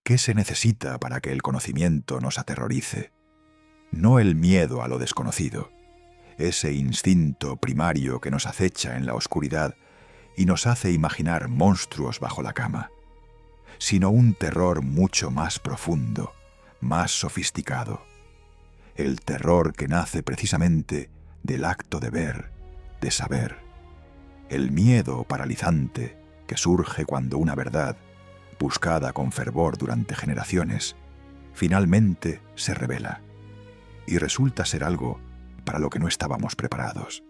¿Qué se necesita para que el conocimiento nos aterrorice? No el miedo a lo desconocido, ese instinto primario que nos acecha en la oscuridad y nos hace imaginar monstruos bajo la cama, sino un terror mucho más profundo, más sofisticado. El terror que nace precisamente del acto de ver, de saber. El miedo paralizante que surge cuando una verdad, buscada con fervor durante generaciones, finalmente se revela y resulta ser algo para lo que no estábamos preparados.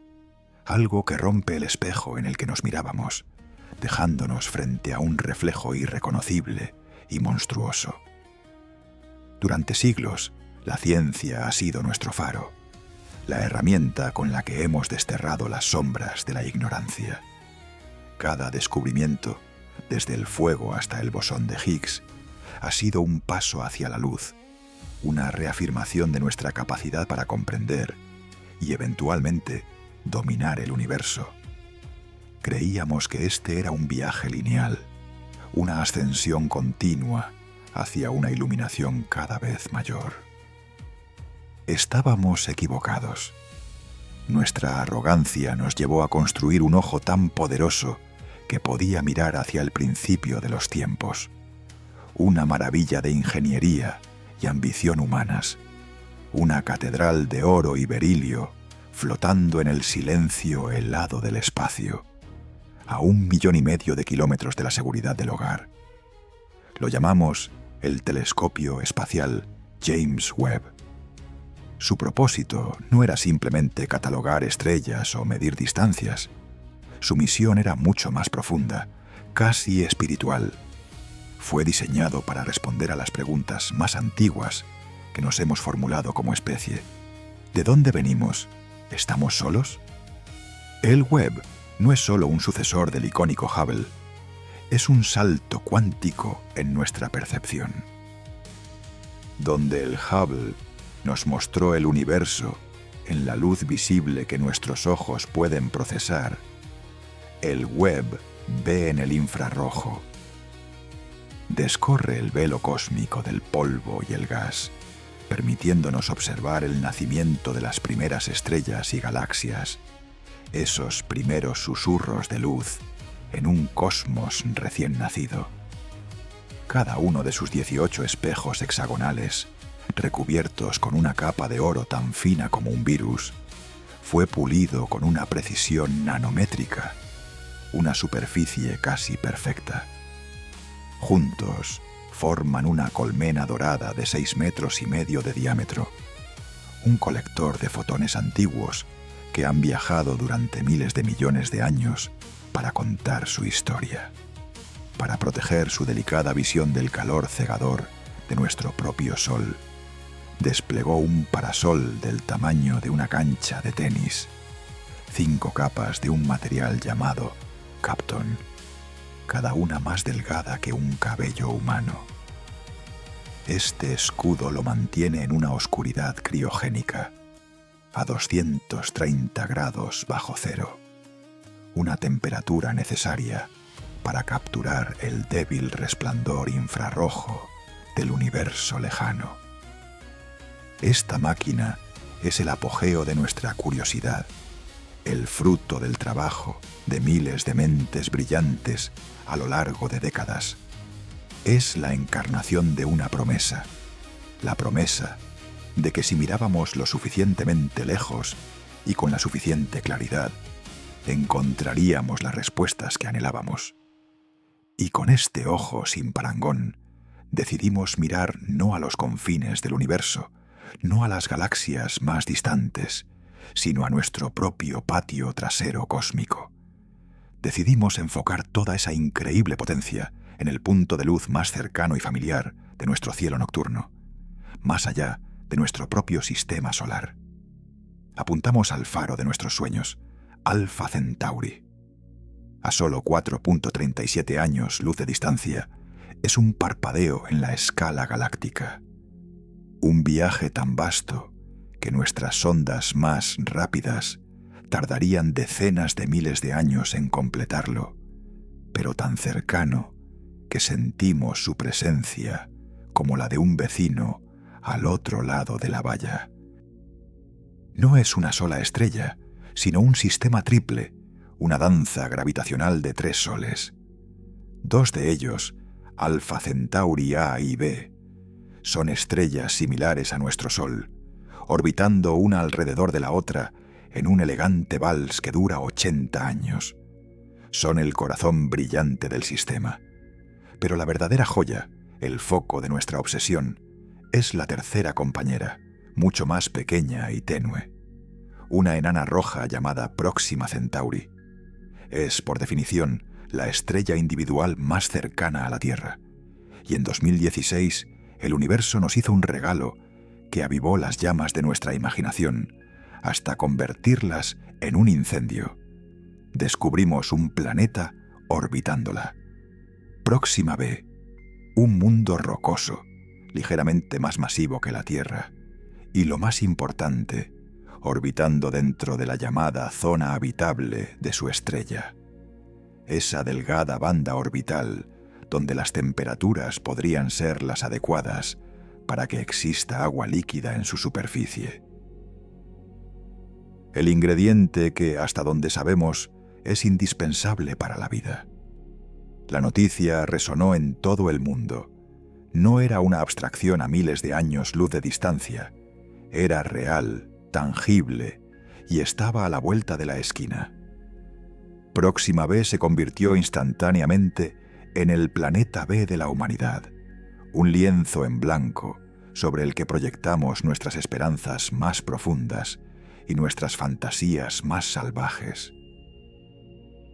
Algo que rompe el espejo en el que nos mirábamos, dejándonos frente a un reflejo irreconocible y monstruoso. Durante siglos, la ciencia ha sido nuestro faro, la herramienta con la que hemos desterrado las sombras de la ignorancia. Cada descubrimiento, desde el fuego hasta el bosón de Higgs, ha sido un paso hacia la luz, una reafirmación de nuestra capacidad para comprender y, eventualmente, dominar el universo. Creíamos que este era un viaje lineal, una ascensión continua hacia una iluminación cada vez mayor. Estábamos equivocados. Nuestra arrogancia nos llevó a construir un ojo tan poderoso que podía mirar hacia el principio de los tiempos, una maravilla de ingeniería y ambición humanas, una catedral de oro y berilio flotando en el silencio helado del espacio, a 1,5 millones de kilómetros de la seguridad del hogar. Lo llamamos el telescopio espacial James Webb. Su propósito no era simplemente catalogar estrellas o medir distancias. Su misión era mucho más profunda, casi espiritual. Fue diseñado para responder a las preguntas más antiguas que nos hemos formulado como especie. ¿De dónde venimos? ¿Estamos solos? El Webb no es solo un sucesor del icónico Hubble, es un salto cuántico en nuestra percepción. Donde el Hubble nos mostró el universo en la luz visible que nuestros ojos pueden procesar, el Webb ve en el infrarrojo. Descorre el velo cósmico del polvo y el gas, permitiéndonos observar el nacimiento de las primeras estrellas y galaxias, esos primeros susurros de luz en un cosmos recién nacido. Cada uno de sus 18 espejos hexagonales, recubiertos con una capa de oro tan fina como un virus, fue pulido con una precisión nanométrica, una superficie casi perfecta. Juntos forman una colmena dorada de 6,5 metros de diámetro, un colector de fotones antiguos que han viajado durante miles de millones de años para contar su historia, para proteger su delicada visión del calor cegador de nuestro propio Sol. Desplegó un parasol del tamaño de una cancha de tenis, 5 capas de un material llamado Kapton, cada una más delgada que un cabello humano. Este escudo lo mantiene en una oscuridad criogénica, a 230 grados bajo cero, una temperatura necesaria para capturar el débil resplandor infrarrojo del universo lejano. Esta máquina es el apogeo de nuestra curiosidad, el fruto del trabajo de miles de mentes brillantes a lo largo de décadas. Es la encarnación de una promesa, la promesa de que si mirábamos lo suficientemente lejos y con la suficiente claridad, encontraríamos las respuestas que anhelábamos. Y con este ojo sin parangón, decidimos mirar no a los confines del universo, no a las galaxias más distantes, sino a nuestro propio patio trasero cósmico. Decidimos enfocar toda esa increíble potencia en el punto de luz más cercano y familiar de nuestro cielo nocturno, más allá de nuestro propio sistema solar. Apuntamos al faro de nuestros sueños, Alpha Centauri. A solo 4,37 años luz de distancia, es un parpadeo en la escala galáctica. Un viaje tan vasto que nuestras sondas más rápidas tardarían decenas de miles de años en completarlo, pero tan cercano que sentimos su presencia como la de un vecino al otro lado de la valla. No es una sola estrella, sino un sistema triple, una danza gravitacional de 3 soles. 2 de ellos, Alpha Centauri A y B, son estrellas similares a nuestro Sol, orbitando una alrededor de la otra en un elegante vals que dura 80 años. Son el corazón brillante del sistema. Pero la verdadera joya, el foco de nuestra obsesión, es la tercera compañera, mucho más pequeña y tenue. Una enana roja llamada Próxima Centauri. Es, por definición, la estrella individual más cercana a la Tierra. Y en 2016, el universo nos hizo un regalo que avivó las llamas de nuestra imaginación hasta convertirlas en un incendio. Descubrimos un planeta orbitándola. Próxima B, un mundo rocoso, ligeramente más masivo que la Tierra, y lo más importante, orbitando dentro de la llamada zona habitable de su estrella. Esa delgada banda orbital donde las temperaturas podrían ser las adecuadas para que exista agua líquida en su superficie. El ingrediente que, hasta donde sabemos, es indispensable para la vida. La noticia resonó en todo el mundo. No era una abstracción a miles de años luz de distancia. Era real, tangible, y estaba a la vuelta de la esquina. Próxima B se convirtió instantáneamente en el planeta B de la humanidad, un lienzo en blanco sobre el que proyectamos nuestras esperanzas más profundas y nuestras fantasías más salvajes.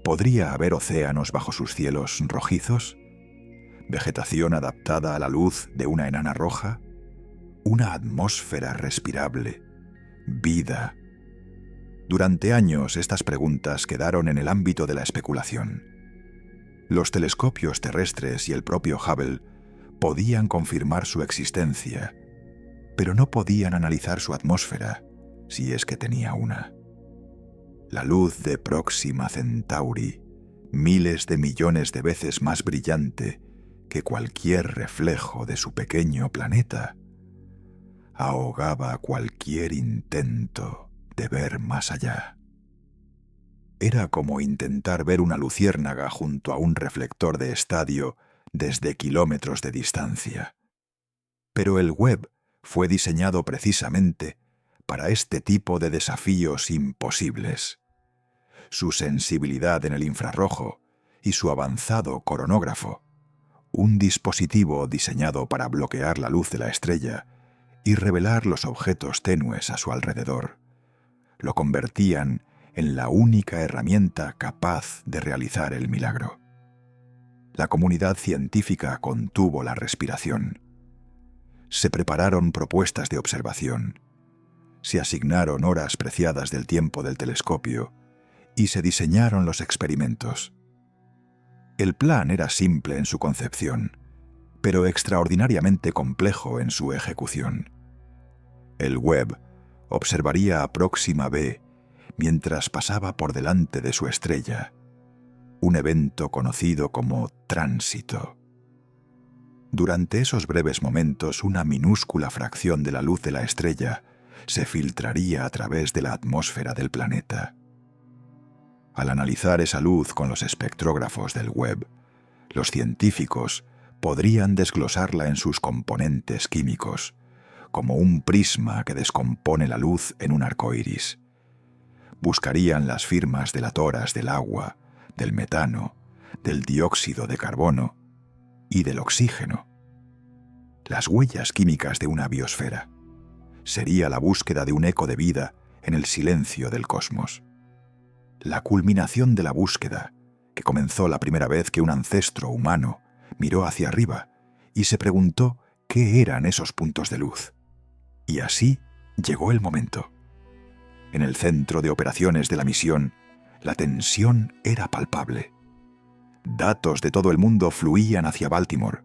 ¿Podría haber océanos bajo sus cielos rojizos? ¿Vegetación adaptada a la luz de una enana roja? ¿Una atmósfera respirable? ¿Vida? Durante años estas preguntas quedaron en el ámbito de la especulación. Los telescopios terrestres y el propio Hubble podían confirmar su existencia, pero no podían analizar su atmósfera, si es que tenía una. La luz de Próxima Centauri, miles de millones de veces más brillante que cualquier reflejo de su pequeño planeta, ahogaba cualquier intento de ver más allá. Era como intentar ver una luciérnaga junto a un reflector de estadio desde kilómetros de distancia. Pero el Webb fue diseñado precisamente para este tipo de desafíos imposibles. Su sensibilidad en el infrarrojo y su avanzado coronógrafo, un dispositivo diseñado para bloquear la luz de la estrella y revelar los objetos tenues a su alrededor, lo convertían en la única herramienta capaz de realizar el milagro. La comunidad científica contuvo la respiración. Se prepararon propuestas de observación, se asignaron horas preciadas del tiempo del telescopio y se diseñaron los experimentos. El plan era simple en su concepción, pero extraordinariamente complejo en su ejecución. El Webb observaría a Próxima B mientras pasaba por delante de su estrella, un evento conocido como tránsito. Durante esos breves momentos, una minúscula fracción de la luz de la estrella se filtraría a través de la atmósfera del planeta. Al analizar esa luz con los espectrógrafos del Webb, los científicos podrían desglosarla en sus componentes químicos, como un prisma que descompone la luz en un arco iris. Buscarían las firmas de las toras del agua, del metano, del dióxido de carbono y del oxígeno. Las huellas químicas de una biosfera. Sería la búsqueda de un eco de vida en el silencio del cosmos. La culminación de la búsqueda, que comenzó la primera vez que un ancestro humano miró hacia arriba y se preguntó qué eran esos puntos de luz. Y así llegó el momento. En el centro de operaciones de la misión, la tensión era palpable. Datos de todo el mundo fluían hacia Baltimore,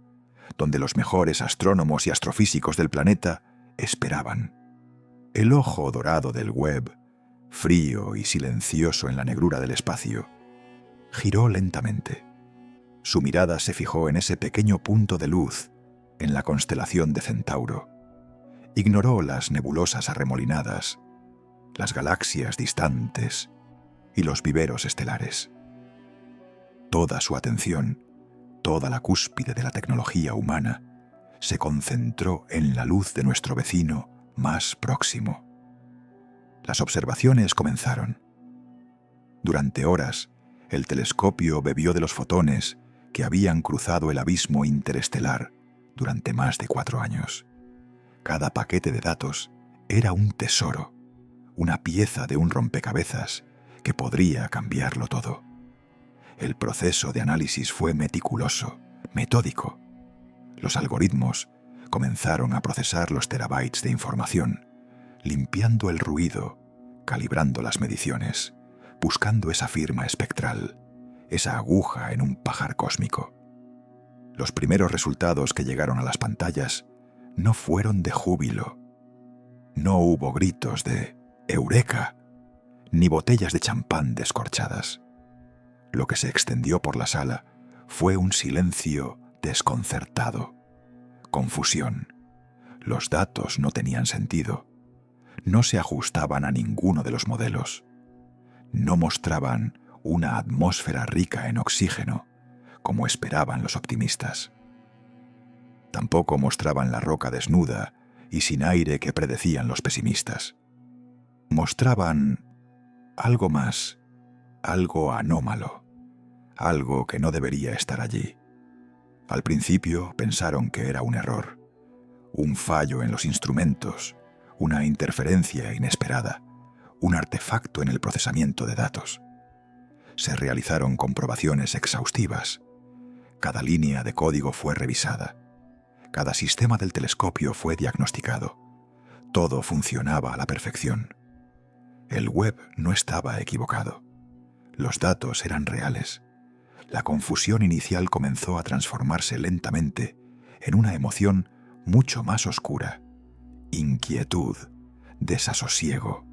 donde los mejores astrónomos y astrofísicos del planeta esperaban. El ojo dorado del Webb, frío y silencioso en la negrura del espacio, giró lentamente. Su mirada se fijó en ese pequeño punto de luz en la constelación de Centauro. Ignoró las nebulosas arremolinadas, las galaxias distantes y los viveros estelares. Toda su atención, toda la cúspide de la tecnología humana, se concentró en la luz de nuestro vecino más próximo. Las observaciones comenzaron. Durante horas, el telescopio bebió de los fotones que habían cruzado el abismo interestelar durante más de 4 años. Cada paquete de datos era un tesoro, una pieza de un rompecabezas que podría cambiarlo todo. El proceso de análisis fue meticuloso, metódico. Los algoritmos comenzaron a procesar los terabytes de información, limpiando el ruido, calibrando las mediciones, buscando esa firma espectral, esa aguja en un pajar cósmico. Los primeros resultados que llegaron a las pantallas no fueron de júbilo. No hubo gritos de ¡Eureka!, ni botellas de champán descorchadas. Lo que se extendió por la sala fue un silencio desconcertado, confusión. Los datos no tenían sentido. No se ajustaban a ninguno de los modelos. No mostraban una atmósfera rica en oxígeno, como esperaban los optimistas. Tampoco mostraban la roca desnuda y sin aire que predecían los pesimistas. Mostraban algo más, algo anómalo, algo que no debería estar allí. Al principio pensaron que era un error, un fallo en los instrumentos, una interferencia inesperada, un artefacto en el procesamiento de datos. Se realizaron comprobaciones exhaustivas. Cada línea de código fue revisada. Cada sistema del telescopio fue diagnosticado. Todo funcionaba a la perfección. El web no estaba equivocado. Los datos eran reales. La confusión inicial comenzó a transformarse lentamente en una emoción mucho más oscura: inquietud, desasosiego.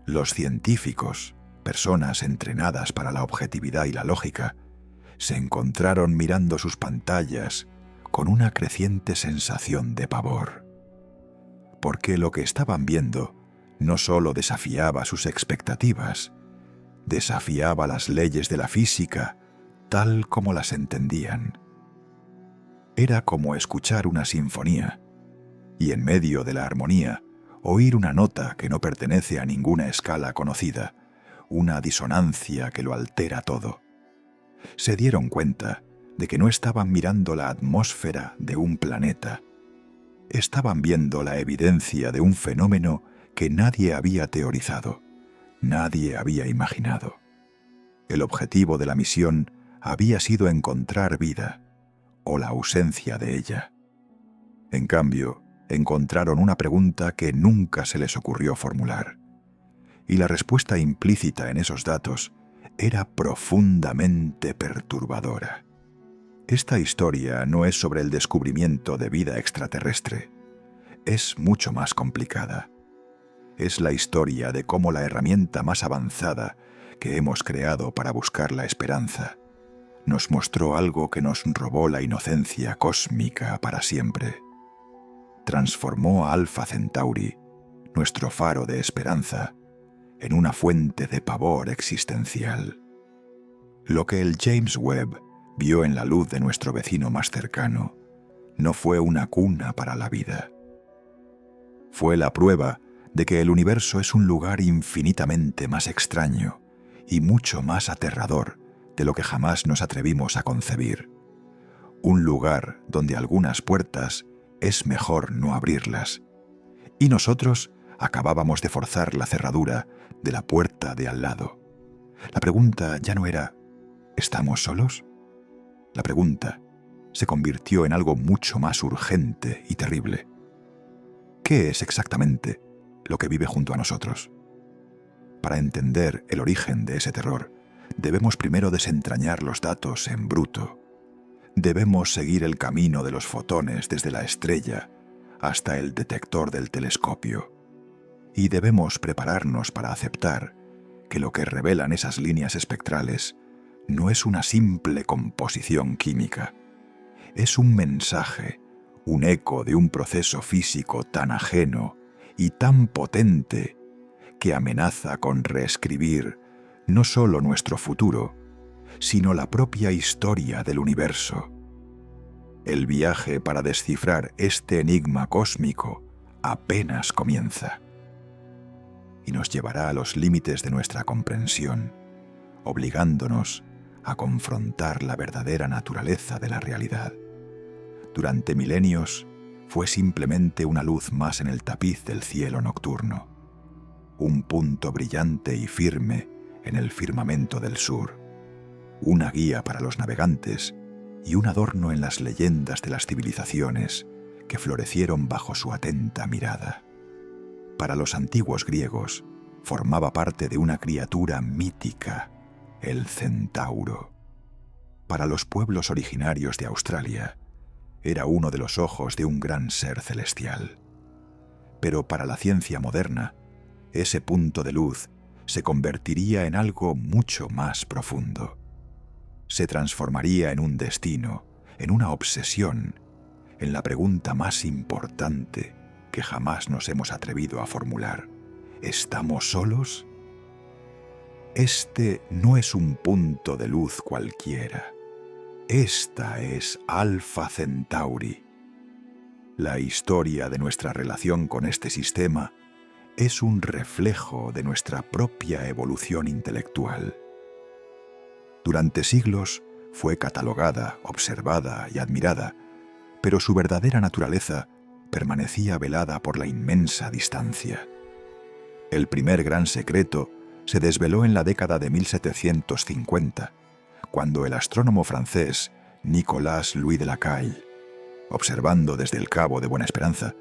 Los científicos, personas entrenadas para la objetividad y la lógica, se encontraron mirando sus pantallas con una creciente sensación de pavor. Porque lo que estaban viendo no solo desafiaba sus expectativas, desafiaba las leyes de la física tal como las entendían. Era como escuchar una sinfonía y en medio de la armonía oír una nota que no pertenece a ninguna escala conocida, una disonancia que lo altera todo. Se dieron cuenta de que no estaban mirando la atmósfera de un planeta. Estaban viendo la evidencia de un fenómeno que nadie había teorizado, nadie había imaginado. El objetivo de la misión había sido encontrar vida, o la ausencia de ella. En cambio, encontraron una pregunta que nunca se les ocurrió formular. Y la respuesta implícita en esos datos era profundamente perturbadora. Esta historia no es sobre el descubrimiento de vida extraterrestre. Es mucho más complicada. Es la historia de cómo la herramienta más avanzada que hemos creado para buscar la esperanza nos mostró algo que nos robó la inocencia cósmica para siempre. Transformó a Alpha Centauri, nuestro faro de esperanza, en una fuente de pavor existencial. Lo que el James Webb vio en la luz de nuestro vecino más cercano no fue una cuna para la vida. Fue la prueba de que el universo es un lugar infinitamente más extraño y mucho más aterrador de lo que jamás nos atrevimos a concebir. Un lugar donde algunas puertas es mejor no abrirlas. Y nosotros acabábamos de forzar la cerradura de la puerta de al lado. La pregunta ya no era ¿estamos solos? La pregunta se convirtió en algo mucho más urgente y terrible. ¿Qué es exactamente lo que vive junto a nosotros? Para entender el origen de ese terror, debemos primero desentrañar los datos en bruto. Debemos seguir el camino de los fotones desde la estrella hasta el detector del telescopio. Y debemos prepararnos para aceptar que lo que revelan esas líneas espectrales no es una simple composición química. Es un mensaje, un eco de un proceso físico tan ajeno y tan potente que amenaza con reescribir no solo nuestro futuro, sino la propia historia del universo. El viaje para descifrar este enigma cósmico apenas comienza y nos llevará a los límites de nuestra comprensión, obligándonos a confrontar la verdadera naturaleza de la realidad. Durante milenios fue simplemente una luz más en el tapiz del cielo nocturno, un punto brillante y firme en el firmamento del sur, una guía para los navegantes y un adorno en las leyendas de las civilizaciones que florecieron bajo su atenta mirada. Para los antiguos griegos, formaba parte de una criatura mítica, el centauro. Para los pueblos originarios de Australia, era uno de los ojos de un gran ser celestial. Pero para la ciencia moderna, ese punto de luz se convertiría en algo mucho más profundo. Se transformaría en un destino, en una obsesión, en la pregunta más importante que jamás nos hemos atrevido a formular. ¿Estamos solos? Este no es un punto de luz cualquiera. Esta es Alpha Centauri. La historia de nuestra relación con este sistema es un reflejo de nuestra propia evolución intelectual. Durante siglos fue catalogada, observada y admirada, pero su verdadera naturaleza permanecía velada por la inmensa distancia. El primer gran secreto se desveló en la década de 1750, cuando el astrónomo francés Nicolas Louis de Lacaille, observando desde el Cabo de Buena Esperanza,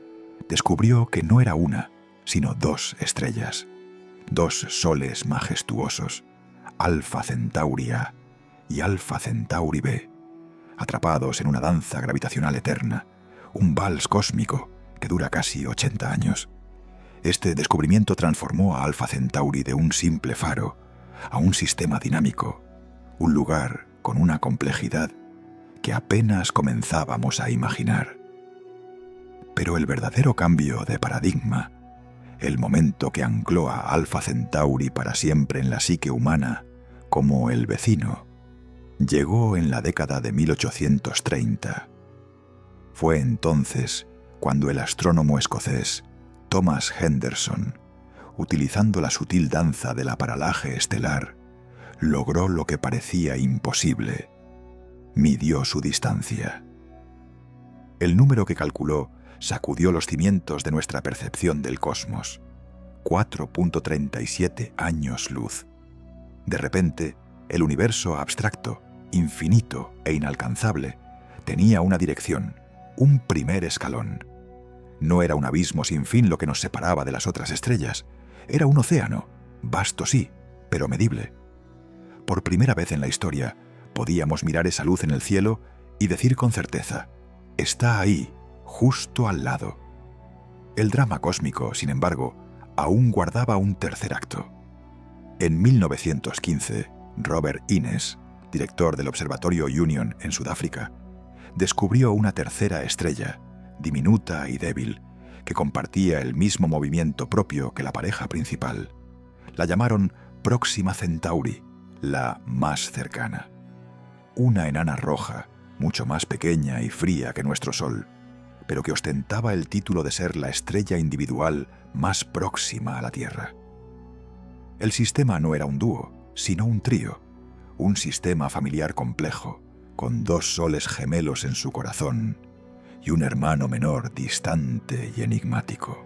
descubrió que no era una, sino dos estrellas, dos soles majestuosos, Alpha Centauri A y Alpha Centauri B, atrapados en una danza gravitacional eterna, un vals cósmico que dura casi 80 años. Este descubrimiento transformó a Alpha Centauri de un simple faro a un sistema dinámico, un lugar con una complejidad que apenas comenzábamos a imaginar. Pero el verdadero cambio de paradigma, el momento que ancló a Alpha Centauri para siempre en la psique humana como el vecino, llegó en la década de 1830. Fue entonces cuando el astrónomo escocés Thomas Henderson, utilizando la sutil danza de la paralaje estelar, logró lo que parecía imposible. Midió su distancia. El número que calculó sacudió los cimientos de nuestra percepción del cosmos. 4.37 años luz. De repente, el universo abstracto, infinito e inalcanzable, tenía una dirección, un primer escalón. No era un abismo sin fin lo que nos separaba de las otras estrellas. Era un océano, vasto sí, pero medible. Por primera vez en la historia, podíamos mirar esa luz en el cielo y decir con certeza, está ahí, justo al lado. El drama cósmico, sin embargo, aún guardaba un tercer acto. En 1915, Robert Innes, director del Observatorio Union en Sudáfrica, descubrió una tercera estrella, diminuta y débil, que compartía el mismo movimiento propio que la pareja principal. La llamaron Próxima Centauri, la más cercana. Una enana roja, mucho más pequeña y fría que nuestro Sol, pero que ostentaba el título de ser la estrella individual más próxima a la Tierra. El sistema no era un dúo, sino un trío, un sistema familiar complejo, con dos soles gemelos en su corazón y un hermano menor distante y enigmático.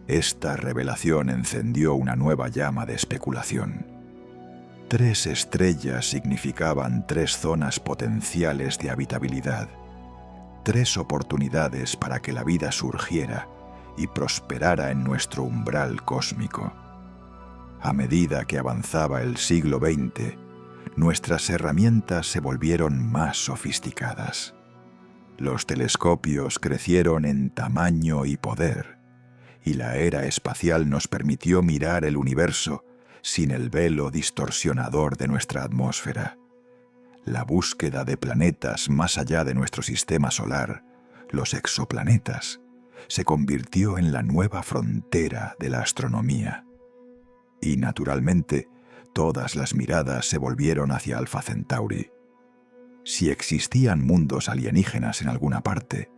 Esta revelación encendió una nueva llama de especulación. 3 estrellas significaban 3 zonas potenciales de habitabilidad, 3 oportunidades para que la vida surgiera y prosperara en nuestro umbral cósmico. A medida que avanzaba el siglo XX, nuestras herramientas se volvieron más sofisticadas. Los telescopios crecieron en tamaño y poder, y la era espacial nos permitió mirar el universo sin el velo distorsionador de nuestra atmósfera. La búsqueda de planetas más allá de nuestro sistema solar los exoplanetas, se convirtió en la nueva frontera de la astronomía. Y, naturalmente, todas las miradas se volvieron hacia Alpha Centauri. Si existían mundos alienígenas en alguna parte,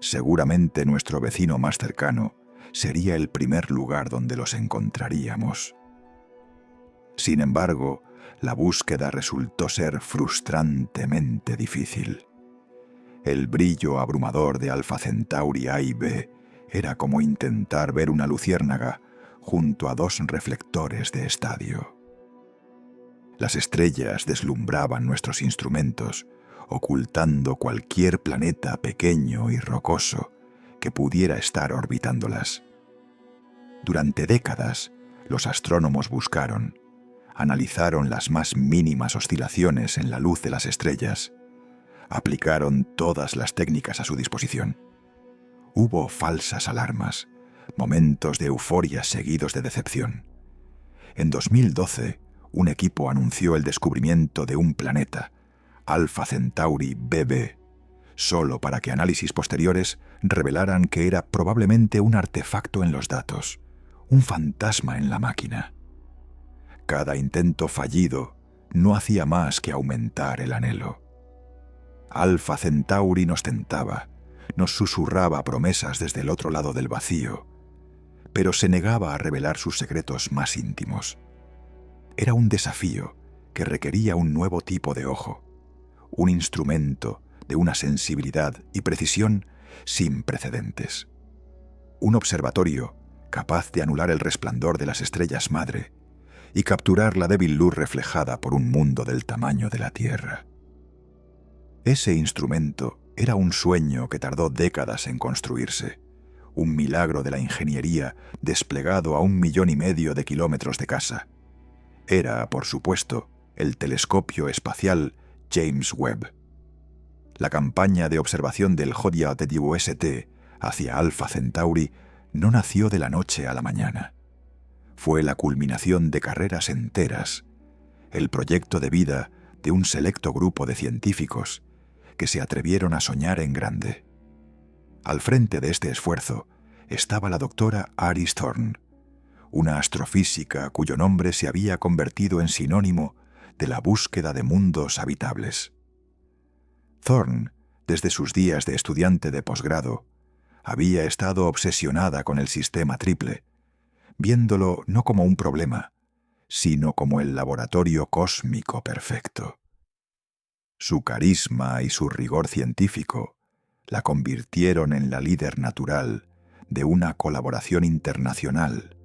seguramente nuestro vecino más cercano sería el primer lugar donde los encontraríamos. Sin embargo, la búsqueda resultó ser frustrantemente difícil. El brillo abrumador de Alpha Centauri A y B era como intentar ver una luciérnaga junto a dos reflectores de estadio. Las estrellas deslumbraban nuestros instrumentos, ocultando cualquier planeta pequeño y rocoso que pudiera estar orbitándolas. Durante décadas, los astrónomos buscaron, analizaron las más mínimas oscilaciones en la luz de las estrellas, aplicaron todas las técnicas a su disposición. Hubo falsas alarmas, momentos de euforia seguidos de decepción. En 2012, un equipo anunció el descubrimiento de un planeta, Alpha Centauri BB, solo para que análisis posteriores revelaran que era probablemente un artefacto en los datos, un fantasma en la máquina. Cada intento fallido no hacía más que aumentar el anhelo. Alpha Centauri nos tentaba, nos susurraba promesas desde el otro lado del vacío, pero se negaba a revelar sus secretos más íntimos. Era un desafío que requería un nuevo tipo de ojo, un instrumento de una sensibilidad y precisión sin precedentes. Un observatorio capaz de anular el resplandor de las estrellas madre y capturar la débil luz reflejada por un mundo del tamaño de la Tierra. Ese instrumento era un sueño que tardó décadas en construirse, un milagro de la ingeniería desplegado a 1,5 millones de kilómetros de casa. Era, por supuesto, el telescopio espacial James Webb. La campaña de observación del JWST hacia Alpha Centauri no nació de la noche a la mañana. Fue la culminación de carreras enteras, el proyecto de vida de un selecto grupo de científicos que se atrevieron a soñar en grande. Al frente de este esfuerzo estaba la doctora Iris Thorne, una astrofísica cuyo nombre se había convertido en sinónimo de la búsqueda de mundos habitables. Thorne, desde sus días de estudiante de posgrado, había estado obsesionada con el sistema triple, viéndolo no como un problema, sino como el laboratorio cósmico perfecto. Su carisma y su rigor científico la convirtieron en la líder natural de una colaboración internacional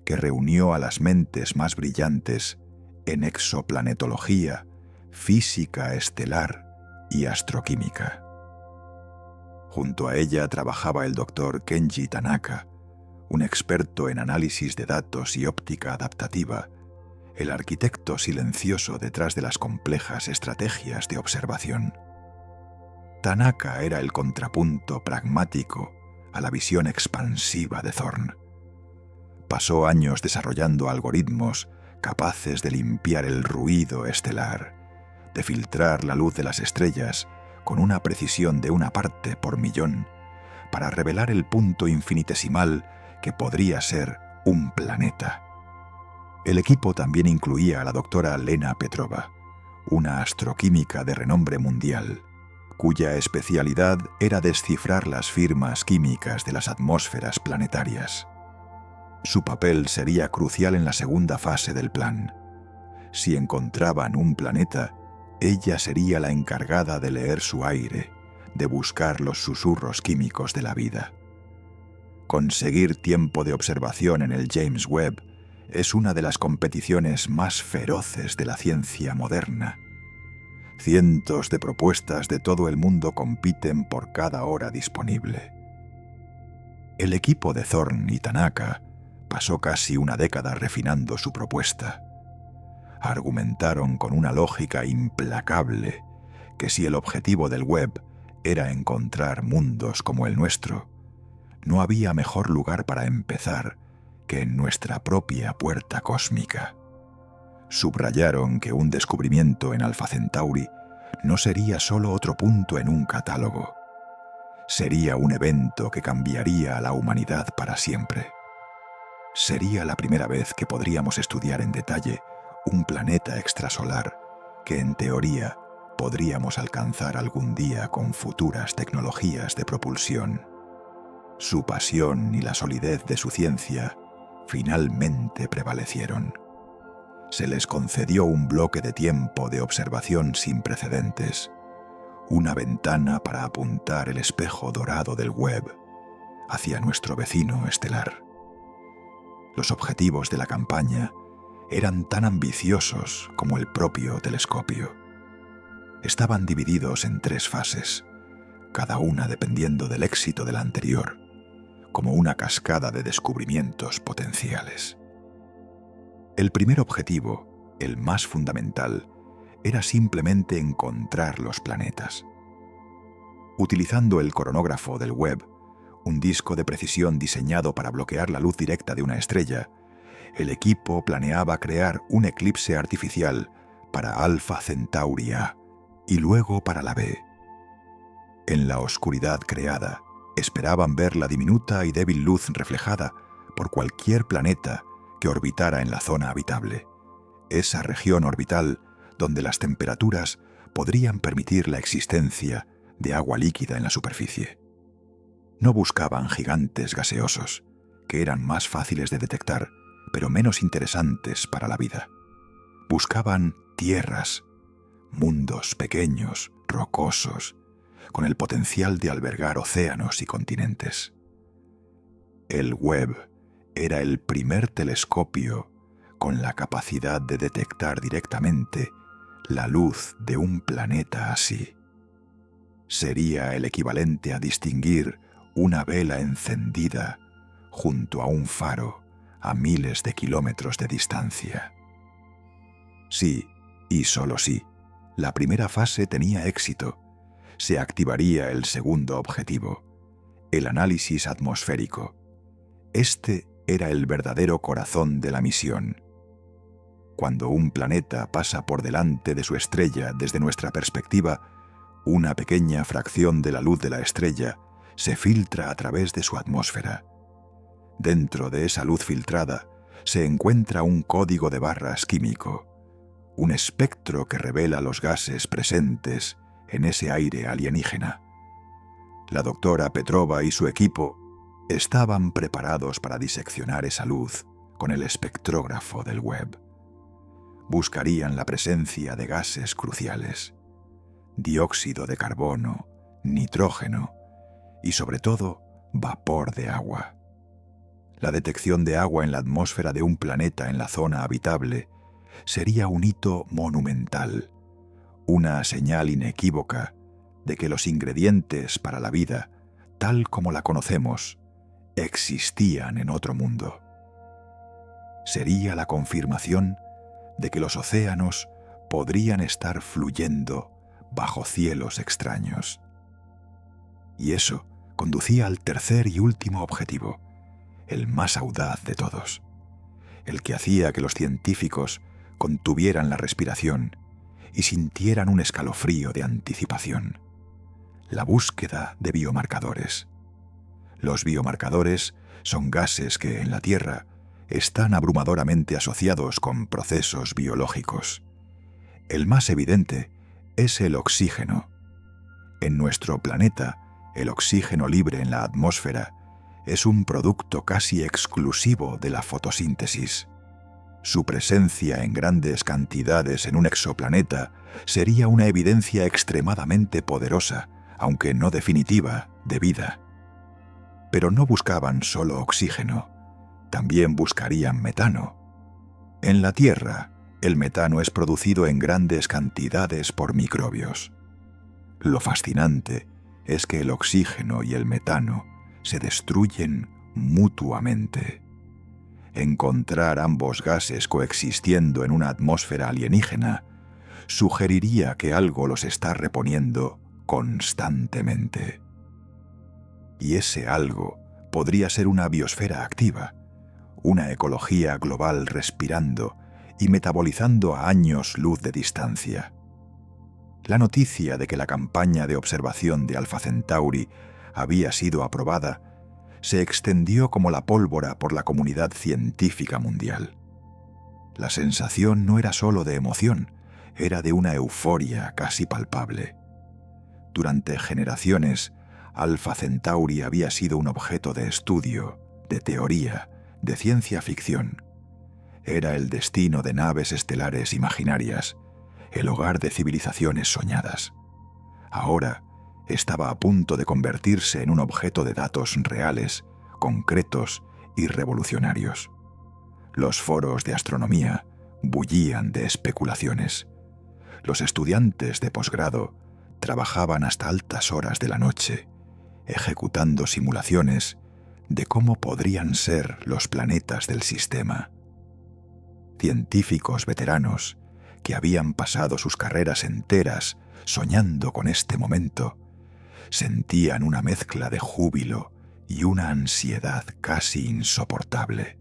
que reunió a las mentes más brillantes en exoplanetología, física estelar y astroquímica. Junto a ella trabajaba el doctor Kenji Tanaka, un experto en análisis de datos y óptica adaptativa, el arquitecto silencioso detrás de las complejas estrategias de observación. Tanaka era el contrapunto pragmático a la visión expansiva de Thorne. Pasó años desarrollando algoritmos capaces de limpiar el ruido estelar, de filtrar la luz de las estrellas con una precisión de 1 parte por millón, para revelar el punto infinitesimal que podría ser un planeta. El equipo también incluía a la doctora Lena Petrova, una astroquímica de renombre mundial, cuya especialidad era descifrar las firmas químicas de las atmósferas planetarias. Su papel sería crucial en la segunda fase del plan. Si encontraban un planeta, ella sería la encargada de leer su aire, de buscar los susurros químicos de la vida. Conseguir tiempo de observación en el James Webb es una de las competiciones más feroces de la ciencia moderna. Cientos de propuestas de todo el mundo compiten por cada hora disponible. El equipo de Thorne y Tanaka pasó casi 1 década refinando su propuesta. Argumentaron con una lógica implacable que si el objetivo del Webb era encontrar mundos como el nuestro, no había mejor lugar para empezar que en nuestra propia puerta cósmica. Subrayaron que un descubrimiento en Alpha Centauri no sería solo otro punto en un catálogo. Sería un evento que cambiaría a la humanidad para siempre. Sería la primera vez que podríamos estudiar en detalle un planeta extrasolar que, en teoría, podríamos alcanzar algún día con futuras tecnologías de propulsión. Su pasión y la solidez de su ciencia finalmente prevalecieron. Se les concedió un bloque de tiempo de observación sin precedentes, una ventana para apuntar el espejo dorado del Webb hacia nuestro vecino estelar. Los objetivos de la campaña eran tan ambiciosos como el propio telescopio. Estaban divididos en 3 fases, cada una dependiendo del éxito de la anterior, como una cascada de descubrimientos potenciales. El primer objetivo, el más fundamental, era simplemente encontrar los planetas. Utilizando el coronógrafo del Webb, un disco de precisión diseñado para bloquear la luz directa de una estrella, el equipo planeaba crear un eclipse artificial para Alpha Centauri A y luego para la B. En la oscuridad creada, esperaban ver la diminuta y débil luz reflejada por cualquier planeta que orbitara en la zona habitable, esa región orbital donde las temperaturas podrían permitir la existencia de agua líquida en la superficie. No buscaban gigantes gaseosos, que eran más fáciles de detectar, pero menos interesantes para la vida. Buscaban tierras, mundos pequeños, rocosos, con el potencial de albergar océanos y continentes. El Webb era el primer telescopio con la capacidad de detectar directamente la luz de un planeta así. Sería el equivalente a distinguir una vela encendida junto a un faro a miles de kilómetros de distancia. Sí, y solo sí, la primera fase tenía éxito. Se activaría el segundo objetivo, el análisis atmosférico. Este era el verdadero corazón de la misión. Cuando un planeta pasa por delante de su estrella desde nuestra perspectiva, una pequeña fracción de la luz de la estrella se filtra a través de su atmósfera. Dentro de esa luz filtrada se encuentra un código de barras químico, un espectro que revela los gases presentes en ese aire alienígena. La doctora Petrova y su equipo estaban preparados para diseccionar esa luz con el espectrógrafo del Webb. Buscarían la presencia de gases cruciales, dióxido de carbono, nitrógeno y, sobre todo, vapor de agua. La detección de agua en la atmósfera de un planeta en la zona habitable sería un hito monumental, una señal inequívoca de que los ingredientes para la vida, tal como la conocemos, existían en otro mundo. Sería la confirmación de que los océanos podrían estar fluyendo bajo cielos extraños. Y eso conducía al tercer y último objetivo, el más audaz de todos, el que hacía que los científicos contuvieran la respiración y sintieran un escalofrío de anticipación: la búsqueda de biomarcadores. Los biomarcadores son gases que en la Tierra están abrumadoramente asociados con procesos biológicos. El más evidente es el oxígeno. En nuestro planeta, el oxígeno libre en la atmósfera es un producto casi exclusivo de la fotosíntesis. Su presencia en grandes cantidades en un exoplaneta sería una evidencia extremadamente poderosa, aunque no definitiva, de vida. Pero no buscaban solo oxígeno, también buscarían metano. En la Tierra, el metano es producido en grandes cantidades por microbios. Lo fascinante es que el oxígeno y el metano se destruyen mutuamente. Encontrar ambos gases coexistiendo en una atmósfera alienígena sugeriría que algo los está reponiendo constantemente. Y ese algo podría ser una biosfera activa, una ecología global respirando y metabolizando a años luz de distancia. La noticia de que la campaña de observación de Alpha Centauri había sido aprobada, se extendió como la pólvora por la comunidad científica mundial. La sensación no era solo de emoción, era de una euforia casi palpable. Durante generaciones, Alpha Centauri había sido un objeto de estudio, de teoría, de ciencia ficción. Era el destino de naves estelares imaginarias, el hogar de civilizaciones soñadas. Ahora estaba a punto de convertirse en un objeto de datos reales, concretos y revolucionarios. Los foros de astronomía bullían de especulaciones. Los estudiantes de posgrado trabajaban hasta altas horas de la noche, ejecutando simulaciones de cómo podrían ser los planetas del sistema. Científicos veteranos que habían pasado sus carreras enteras soñando con este momento, sentían una mezcla de júbilo y una ansiedad casi insoportable.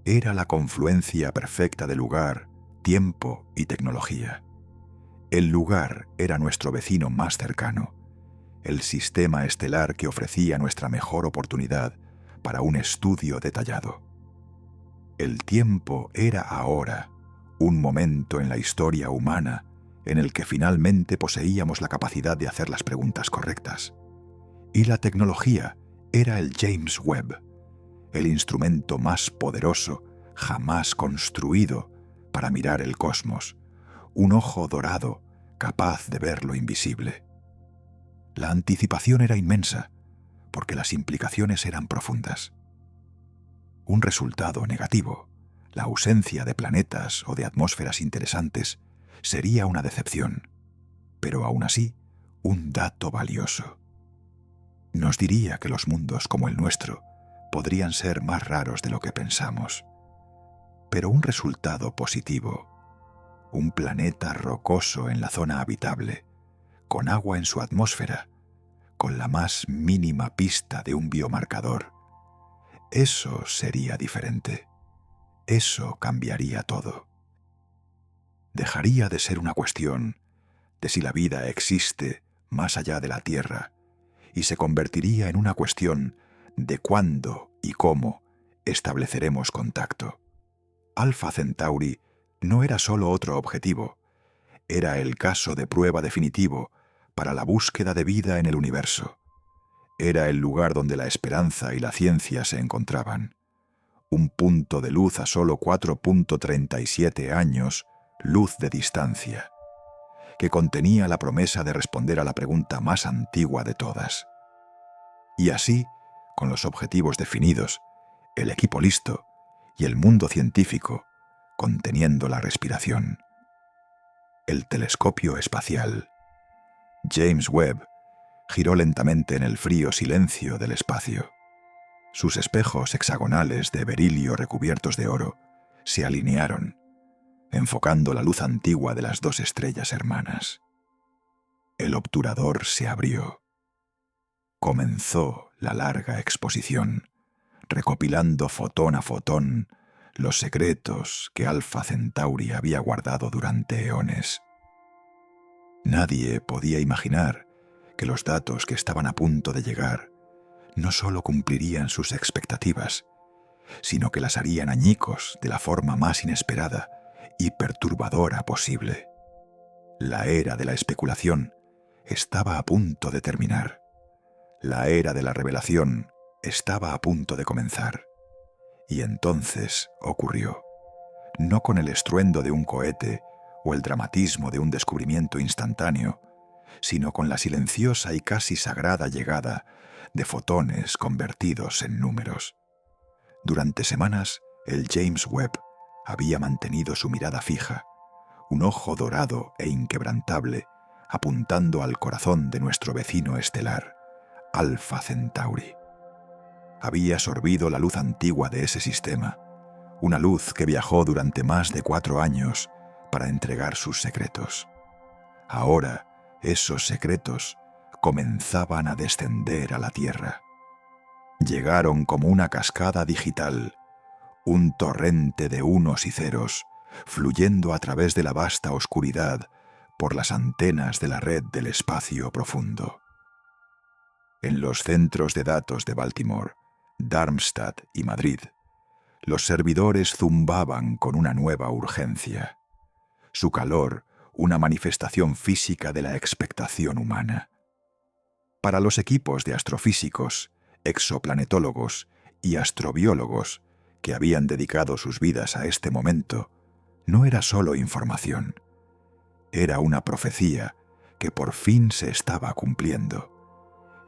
Era la confluencia perfecta de lugar, tiempo y tecnología. El lugar era nuestro vecino más cercano, el sistema estelar que ofrecía nuestra mejor oportunidad para un estudio detallado. El tiempo era ahora, un momento en la historia humana en el que finalmente poseíamos la capacidad de hacer las preguntas correctas. Y la tecnología era el James Webb, el instrumento más poderoso jamás construido para mirar el cosmos, un ojo dorado capaz de ver lo invisible. La anticipación era inmensa, porque las implicaciones eran profundas. Un resultado negativo, la ausencia de planetas o de atmósferas interesantes, sería una decepción, pero aún así, un dato valioso. Nos diría que los mundos como el nuestro podrían ser más raros de lo que pensamos. Pero un resultado positivo, un planeta rocoso en la zona habitable, con agua en su atmósfera, con la más mínima pista de un biomarcador, eso sería diferente. Eso cambiaría todo. Dejaría de ser una cuestión de si la vida existe más allá de la Tierra y se convertiría en una cuestión de cuándo y cómo estableceremos contacto. Alpha Centauri no era solo otro objetivo, era el caso de prueba definitivo para la búsqueda de vida en el universo. Era el lugar donde la esperanza y la ciencia se encontraban. Un punto de luz a solo 4.37 años, luz de distancia, que contenía la promesa de responder a la pregunta más antigua de todas. Y así, con los objetivos definidos, el equipo listo y el mundo científico conteniendo la respiración. El telescopio espacial, James Webb, giró lentamente en el frío silencio del espacio. Sus espejos hexagonales de berilio recubiertos de oro se alinearon, enfocando la luz antigua de las dos estrellas hermanas. El obturador se abrió. Comenzó la larga exposición, recopilando fotón a fotón los secretos que Alpha Centauri había guardado durante eones. Nadie podía imaginar que los datos que estaban a punto de llegar no solo cumplirían sus expectativas, sino que las harían añicos de la forma más inesperada y perturbadora posible. La era de la especulación estaba a punto de terminar. La era de la revelación estaba a punto de comenzar. Y entonces ocurrió, no con el estruendo de un cohete o el dramatismo de un descubrimiento instantáneo, sino con la silenciosa y casi sagrada llegada de fotones convertidos en números. Durante semanas, el James Webb había mantenido su mirada fija, un ojo dorado e inquebrantable, apuntando al corazón de nuestro vecino estelar, Alpha Centauri. Había sorbido la luz antigua de ese sistema, una luz que viajó durante más de 4 años para entregar sus secretos. Ahora, esos secretos comenzaban a descender a la Tierra. Llegaron como una cascada digital, un torrente de unos y ceros, fluyendo a través de la vasta oscuridad por las antenas de la red del espacio profundo. En los centros de datos de Baltimore, Darmstadt y Madrid, los servidores zumbaban con una nueva urgencia. Su calor, una manifestación física de la expectación humana. Para los equipos de astrofísicos, exoplanetólogos y astrobiólogos que habían dedicado sus vidas a este momento, no era solo información. Era una profecía que por fin se estaba cumpliendo.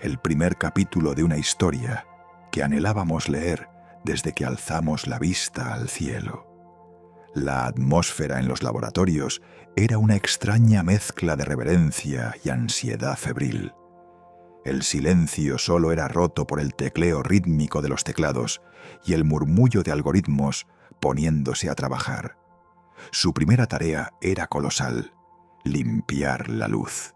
El primer capítulo de una historia que anhelábamos leer desde que alzamos la vista al cielo. La atmósfera en los laboratorios era una extraña mezcla de reverencia y ansiedad febril. El silencio solo era roto por el tecleo rítmico de los teclados y el murmullo de algoritmos poniéndose a trabajar. Su primera tarea era colosal: limpiar la luz.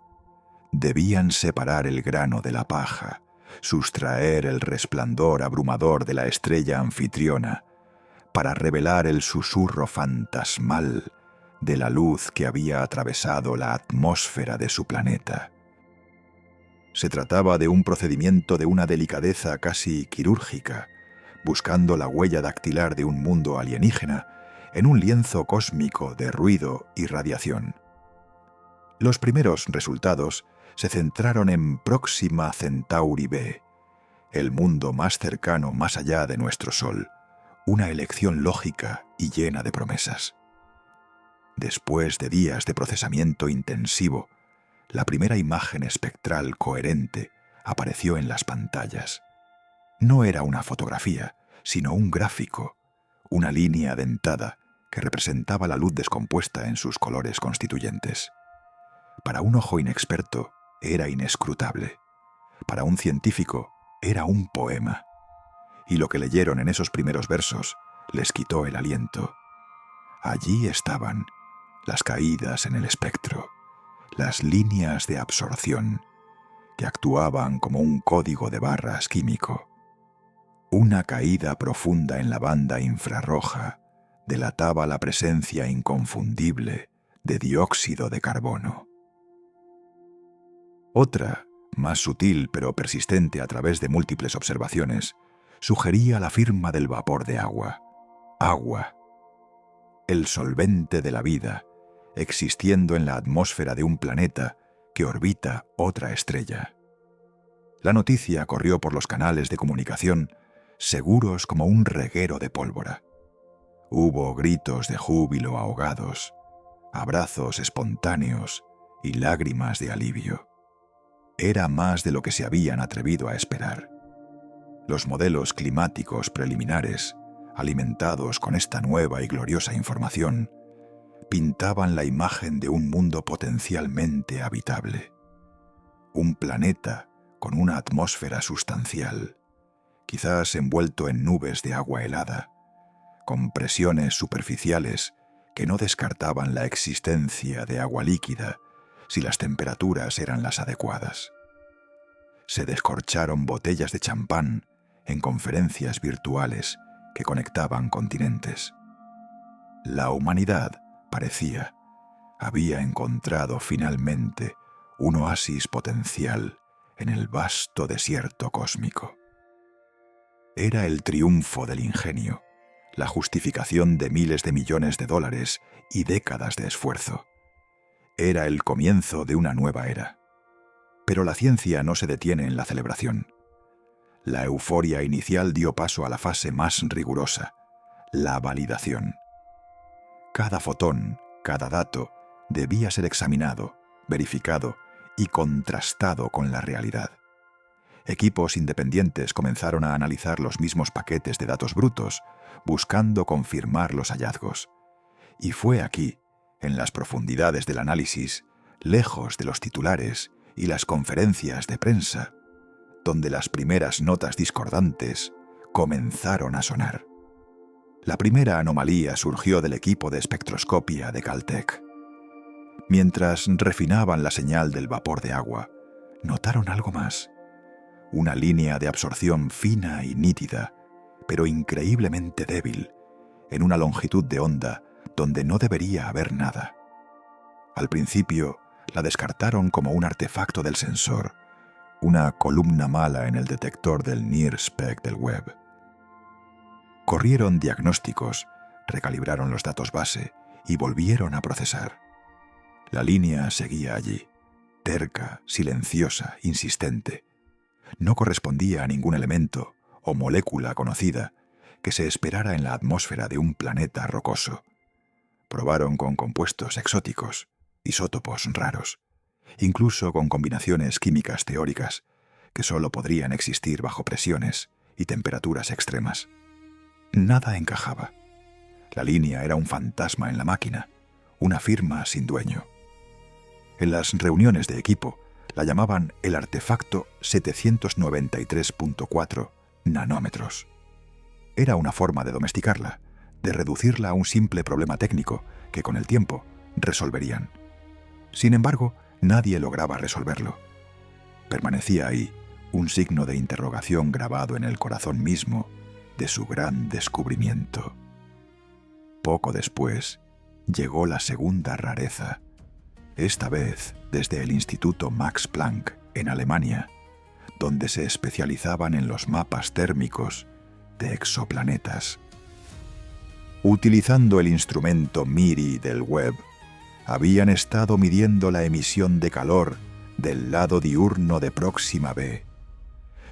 Debían separar el grano de la paja, sustraer el resplandor abrumador de la estrella anfitriona, para revelar el susurro fantasmal de la luz que había atravesado la atmósfera de su planeta. Se trataba de un procedimiento de una delicadeza casi quirúrgica, buscando la huella dactilar de un mundo alienígena en un lienzo cósmico de ruido y radiación. Los primeros resultados se centraron en Próxima Centauri b, el mundo más cercano más allá de nuestro Sol, una elección lógica y llena de promesas. Después de días de procesamiento intensivo, la primera imagen espectral coherente apareció en las pantallas. No era una fotografía, sino un gráfico, una línea dentada que representaba la luz descompuesta en sus colores constituyentes. Para un ojo inexperto era inescrutable. Para un científico era un poema. Y lo que leyeron en esos primeros versos les quitó el aliento. Allí estaban las caídas en el espectro, las líneas de absorción, que actuaban como un código de barras químico. Una caída profunda en la banda infrarroja delataba la presencia inconfundible de dióxido de carbono. Otra, más sutil pero persistente a través de múltiples observaciones, sugería la firma del vapor de agua. Agua, el solvente de la vida, existiendo en la atmósfera de un planeta que orbita otra estrella. La noticia corrió por los canales de comunicación, seguros como un reguero de pólvora. Hubo gritos de júbilo ahogados, abrazos espontáneos y lágrimas de alivio. Era más de lo que se habían atrevido a esperar. Los modelos climáticos preliminares, alimentados con esta nueva y gloriosa información, pintaban la imagen de un mundo potencialmente habitable. Un planeta con una atmósfera sustancial, quizás envuelto en nubes de agua helada, con presiones superficiales que no descartaban la existencia de agua líquida si las temperaturas eran las adecuadas. Se descorcharon botellas de champán en conferencias virtuales que conectaban continentes. La humanidad, parecía, había encontrado finalmente un oasis potencial en el vasto desierto cósmico. Era el triunfo del ingenio, la justificación de miles de millones de dólares y décadas de esfuerzo. Era el comienzo de una nueva era. Pero la ciencia no se detiene en la celebración. La euforia inicial dio paso a la fase más rigurosa, la validación. Cada fotón, cada dato, debía ser examinado, verificado y contrastado con la realidad. Equipos independientes comenzaron a analizar los mismos paquetes de datos brutos, buscando confirmar los hallazgos. Y fue aquí, en las profundidades del análisis, lejos de los titulares y las conferencias de prensa, donde las primeras notas discordantes comenzaron a sonar. La primera anomalía surgió del equipo de espectroscopia de Caltech. Mientras refinaban la señal del vapor de agua, notaron algo más. Una línea de absorción fina y nítida, pero increíblemente débil, en una longitud de onda donde no debería haber nada. Al principio, la descartaron como un artefacto del sensor, una columna mala en el detector del NIRSpec del web. Corrieron diagnósticos, recalibraron los datos base y volvieron a procesar. La línea seguía allí, terca, silenciosa, insistente. No correspondía a ningún elemento o molécula conocida que se esperara en la atmósfera de un planeta rocoso. Probaron con compuestos exóticos, isótopos raros, incluso con combinaciones químicas teóricas que solo podrían existir bajo presiones y temperaturas extremas. Nada encajaba. La línea era un fantasma en la máquina, una firma sin dueño. En las reuniones de equipo la llamaban el artefacto 793.4 nanómetros. Era una forma de domesticarla, de reducirla a un simple problema técnico que con el tiempo resolverían. Sin embargo, nadie lograba resolverlo. Permanecía ahí, un signo de interrogación grabado en el corazón mismo de su gran descubrimiento. Poco después, llegó la segunda rareza, esta vez desde el Instituto Max Planck, en Alemania, donde se especializaban en los mapas térmicos de exoplanetas. Utilizando el instrumento MIRI del web, habían estado midiendo la emisión de calor del lado diurno de Próxima B.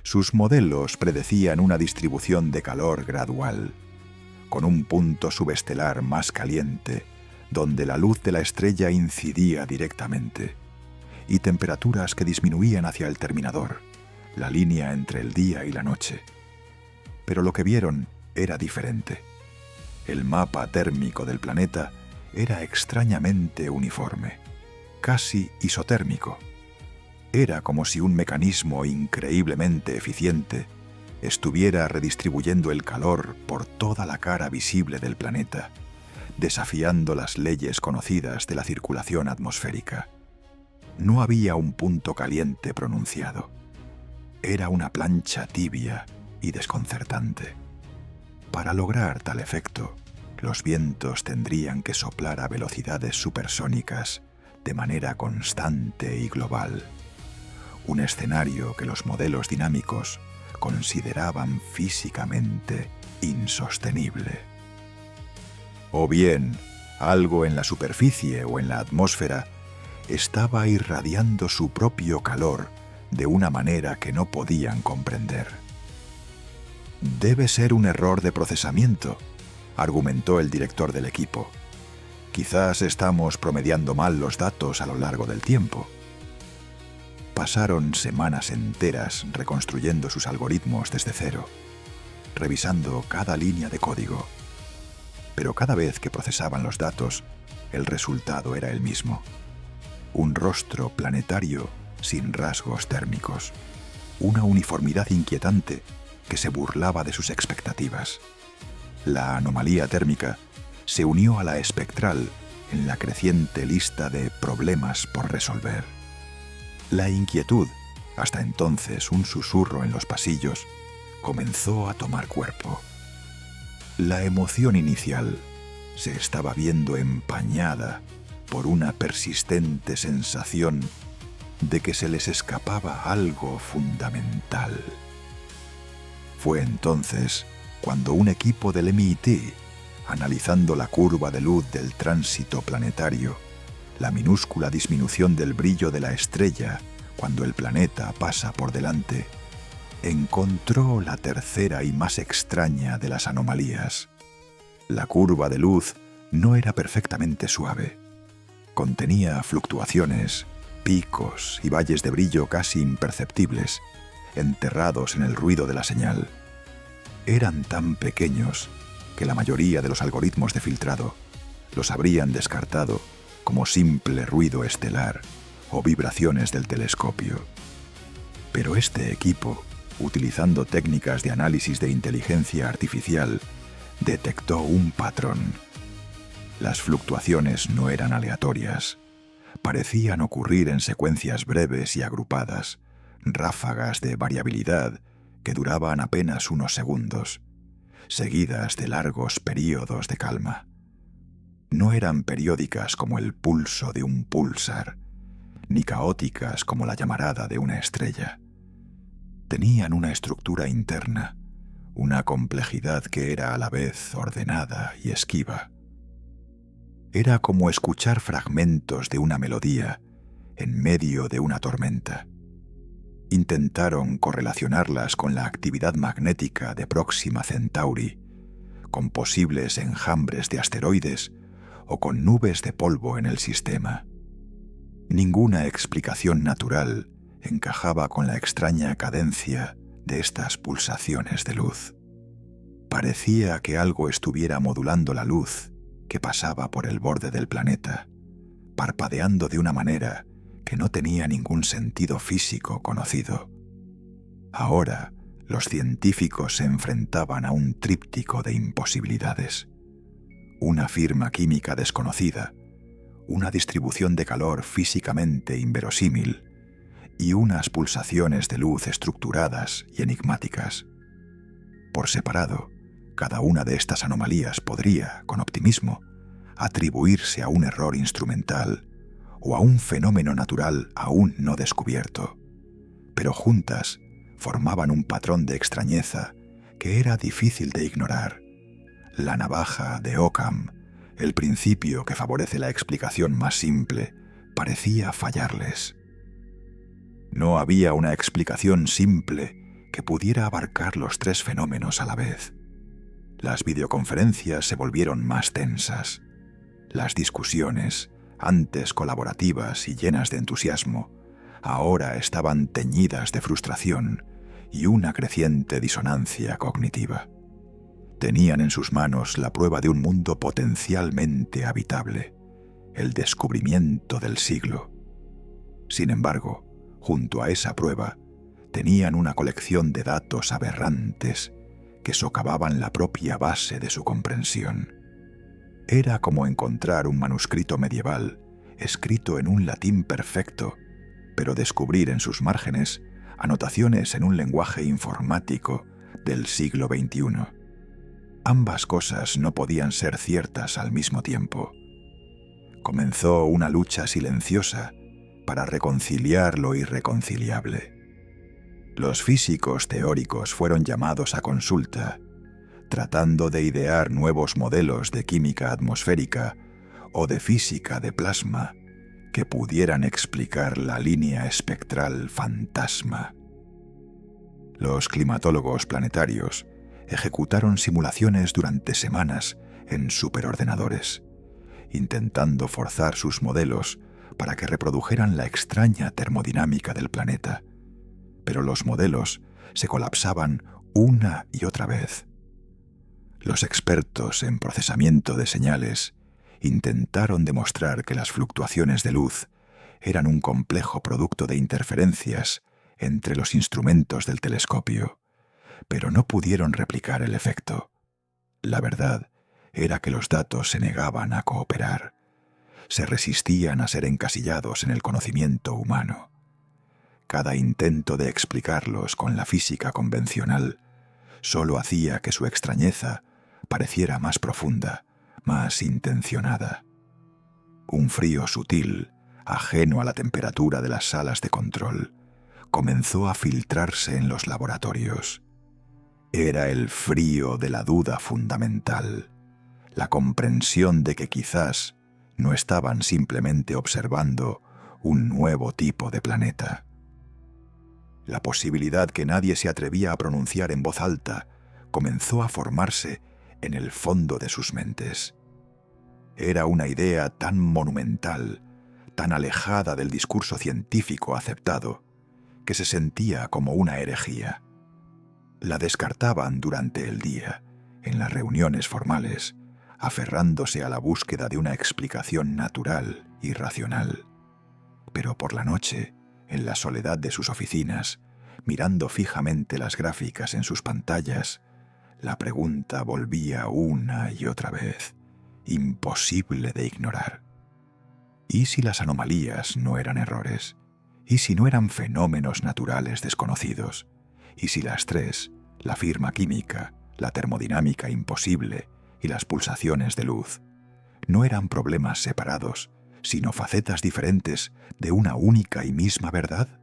Sus modelos predecían una distribución de calor gradual, con un punto subestelar más caliente, donde la luz de la estrella incidía directamente, y temperaturas que disminuían hacia el terminador, la línea entre el día y la noche. Pero lo que vieron era diferente. El mapa térmico del planeta era extrañamente uniforme, casi isotérmico. Era como si un mecanismo increíblemente eficiente estuviera redistribuyendo el calor por toda la cara visible del planeta, desafiando las leyes conocidas de la circulación atmosférica. No había un punto caliente pronunciado. Era una plancha tibia y desconcertante. Para lograr tal efecto, los vientos tendrían que soplar a velocidades supersónicas de manera constante y global. Un escenario que los modelos dinámicos consideraban físicamente insostenible. O bien, algo en la superficie o en la atmósfera estaba irradiando su propio calor de una manera que no podían comprender. Debe ser un error de procesamiento, argumentó el director del equipo. Quizás estamos promediando mal los datos a lo largo del tiempo. Pasaron semanas enteras reconstruyendo sus algoritmos desde cero, revisando cada línea de código. Pero cada vez que procesaban los datos, el resultado era el mismo. Un rostro planetario sin rasgos térmicos. Una uniformidad inquietante que se burlaba de sus expectativas. La anomalía térmica se unió a la espectral en la creciente lista de problemas por resolver. La inquietud, hasta entonces un susurro en los pasillos, comenzó a tomar cuerpo. La emoción inicial se estaba viendo empañada por una persistente sensación de que se les escapaba algo fundamental. Fue entonces cuando un equipo del MIT, analizando la curva de luz del tránsito planetario, la minúscula disminución del brillo de la estrella cuando el planeta pasa por delante, encontró la tercera y más extraña de las anomalías. La curva de luz no era perfectamente suave. Contenía fluctuaciones, picos y valles de brillo casi imperceptibles, enterrados en el ruido de la señal. Eran tan pequeños que la mayoría de los algoritmos de filtrado los habrían descartado como simple ruido estelar o vibraciones del telescopio. Pero este equipo, utilizando técnicas de análisis de inteligencia artificial, detectó un patrón. Las fluctuaciones no eran aleatorias. Parecían ocurrir en secuencias breves y agrupadas, ráfagas de variabilidad que duraban apenas unos segundos, seguidas de largos períodos de calma. No eran periódicas como el pulso de un púlsar, ni caóticas como la llamarada de una estrella. Tenían una estructura interna, una complejidad que era a la vez ordenada y esquiva. Era como escuchar fragmentos de una melodía en medio de una tormenta. Intentaron correlacionarlas con la actividad magnética de Próxima Centauri, con posibles enjambres de asteroides o con nubes de polvo en el sistema. Ninguna explicación natural encajaba con la extraña cadencia de estas pulsaciones de luz. Parecía que algo estuviera modulando la luz que pasaba por el borde del planeta, parpadeando de una manera que no tenía ningún sentido físico conocido. Ahora, los científicos se enfrentaban a un tríptico de imposibilidades. Una firma química desconocida, una distribución de calor físicamente inverosímil y unas pulsaciones de luz estructuradas y enigmáticas. Por separado, cada una de estas anomalías podría, con optimismo, atribuirse a un error instrumental o a un fenómeno natural aún no descubierto, pero juntas formaban un patrón de extrañeza que era difícil de ignorar. La navaja de Occam, el principio que favorece la explicación más simple, parecía fallarles. No había una explicación simple que pudiera abarcar los tres fenómenos a la vez. Las videoconferencias se volvieron más tensas. Las discusiones, antes colaborativas y llenas de entusiasmo, ahora estaban teñidas de frustración y una creciente disonancia cognitiva. Tenían en sus manos la prueba de un mundo potencialmente habitable, el descubrimiento del siglo. Sin embargo, junto a esa prueba, tenían una colección de datos aberrantes que socavaban la propia base de su comprensión. Era como encontrar un manuscrito medieval escrito en un latín perfecto, pero descubrir en sus márgenes anotaciones en un lenguaje informático del siglo XXI. Ambas cosas no podían ser ciertas al mismo tiempo. Comenzó una lucha silenciosa para reconciliar lo irreconciliable. Los físicos teóricos fueron llamados a consulta, tratando de idear nuevos modelos de química atmosférica o de física de plasma que pudieran explicar la línea espectral fantasma. Los climatólogos planetarios ejecutaron simulaciones durante semanas en superordenadores, intentando forzar sus modelos para que reprodujeran la extraña termodinámica del planeta. Pero los modelos se colapsaban una y otra vez. Los expertos en procesamiento de señales intentaron demostrar que las fluctuaciones de luz eran un complejo producto de interferencias entre los instrumentos del telescopio, pero no pudieron replicar el efecto. La verdad era que los datos se negaban a cooperar, se resistían a ser encasillados en el conocimiento humano. Cada intento de explicarlos con la física convencional solo hacía que su extrañeza pareciera más profunda, más intencionada. Un frío sutil, ajeno a la temperatura de las salas de control, comenzó a filtrarse en los laboratorios. Era el frío de la duda fundamental, la comprensión de que quizás no estaban simplemente observando un nuevo tipo de planeta. La posibilidad que nadie se atrevía a pronunciar en voz alta comenzó a formarse en el fondo de sus mentes. Era una idea tan monumental, tan alejada del discurso científico aceptado, que se sentía como una herejía. La descartaban durante el día, en las reuniones formales, aferrándose a la búsqueda de una explicación natural y racional. Pero por la noche, en la soledad de sus oficinas, mirando fijamente las gráficas en sus pantallas, la pregunta volvía una y otra vez, imposible de ignorar. ¿Y si las anomalías no eran errores? ¿Y si no eran fenómenos naturales desconocidos? ¿Y si las tres, la firma química, la termodinámica imposible y las pulsaciones de luz, no eran problemas separados, sino facetas diferentes de una única y misma verdad?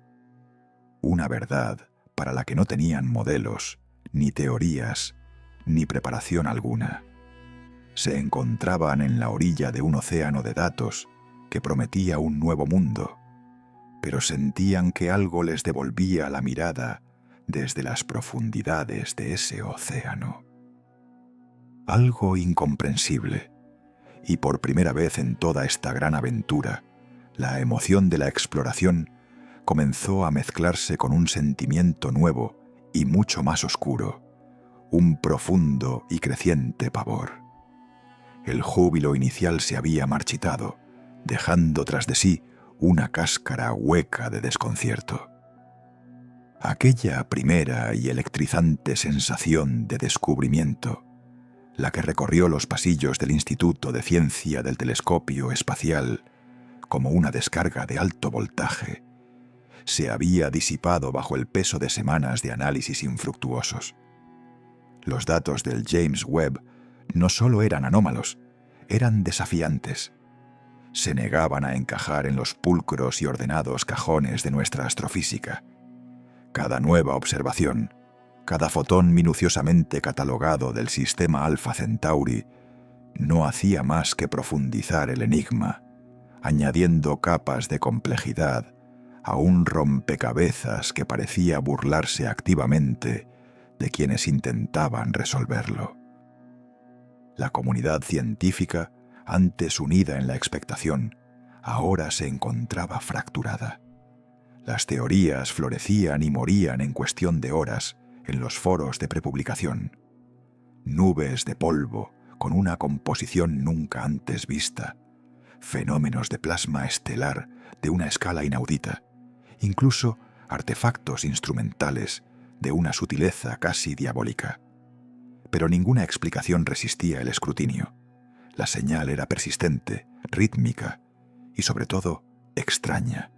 Una verdad para la que no tenían modelos, ni teorías, ni preparación alguna. Se encontraban en la orilla de un océano de datos que prometía un nuevo mundo, pero sentían que algo les devolvía la mirada desde las profundidades de ese océano. Algo incomprensible, y por primera vez en toda esta gran aventura, la emoción de la exploración comenzó a mezclarse con un sentimiento nuevo y mucho más oscuro, un profundo y creciente pavor. El júbilo inicial se había marchitado, dejando tras de sí una cáscara hueca de desconcierto. Aquella primera y electrizante sensación de descubrimiento, la que recorrió los pasillos del Instituto de Ciencia del Telescopio Espacial como una descarga de alto voltaje, se había disipado bajo el peso de semanas de análisis infructuosos. Los datos del James Webb no solo eran anómalos, eran desafiantes. Se negaban a encajar en los pulcros y ordenados cajones de nuestra astrofísica. Cada nueva observación, cada fotón minuciosamente catalogado del sistema Alpha Centauri, no hacía más que profundizar el enigma, añadiendo capas de complejidad a un rompecabezas que parecía burlarse activamente de quienes intentaban resolverlo. La comunidad científica, antes unida en la expectación, ahora se encontraba fracturada. Las teorías florecían y morían en cuestión de horas en los foros de prepublicación. Nubes de polvo con una composición nunca antes vista, fenómenos de plasma estelar de una escala inaudita, incluso artefactos instrumentales de una sutileza casi diabólica. Pero ninguna explicación resistía el escrutinio. La señal era persistente, rítmica y, sobre todo, extraña.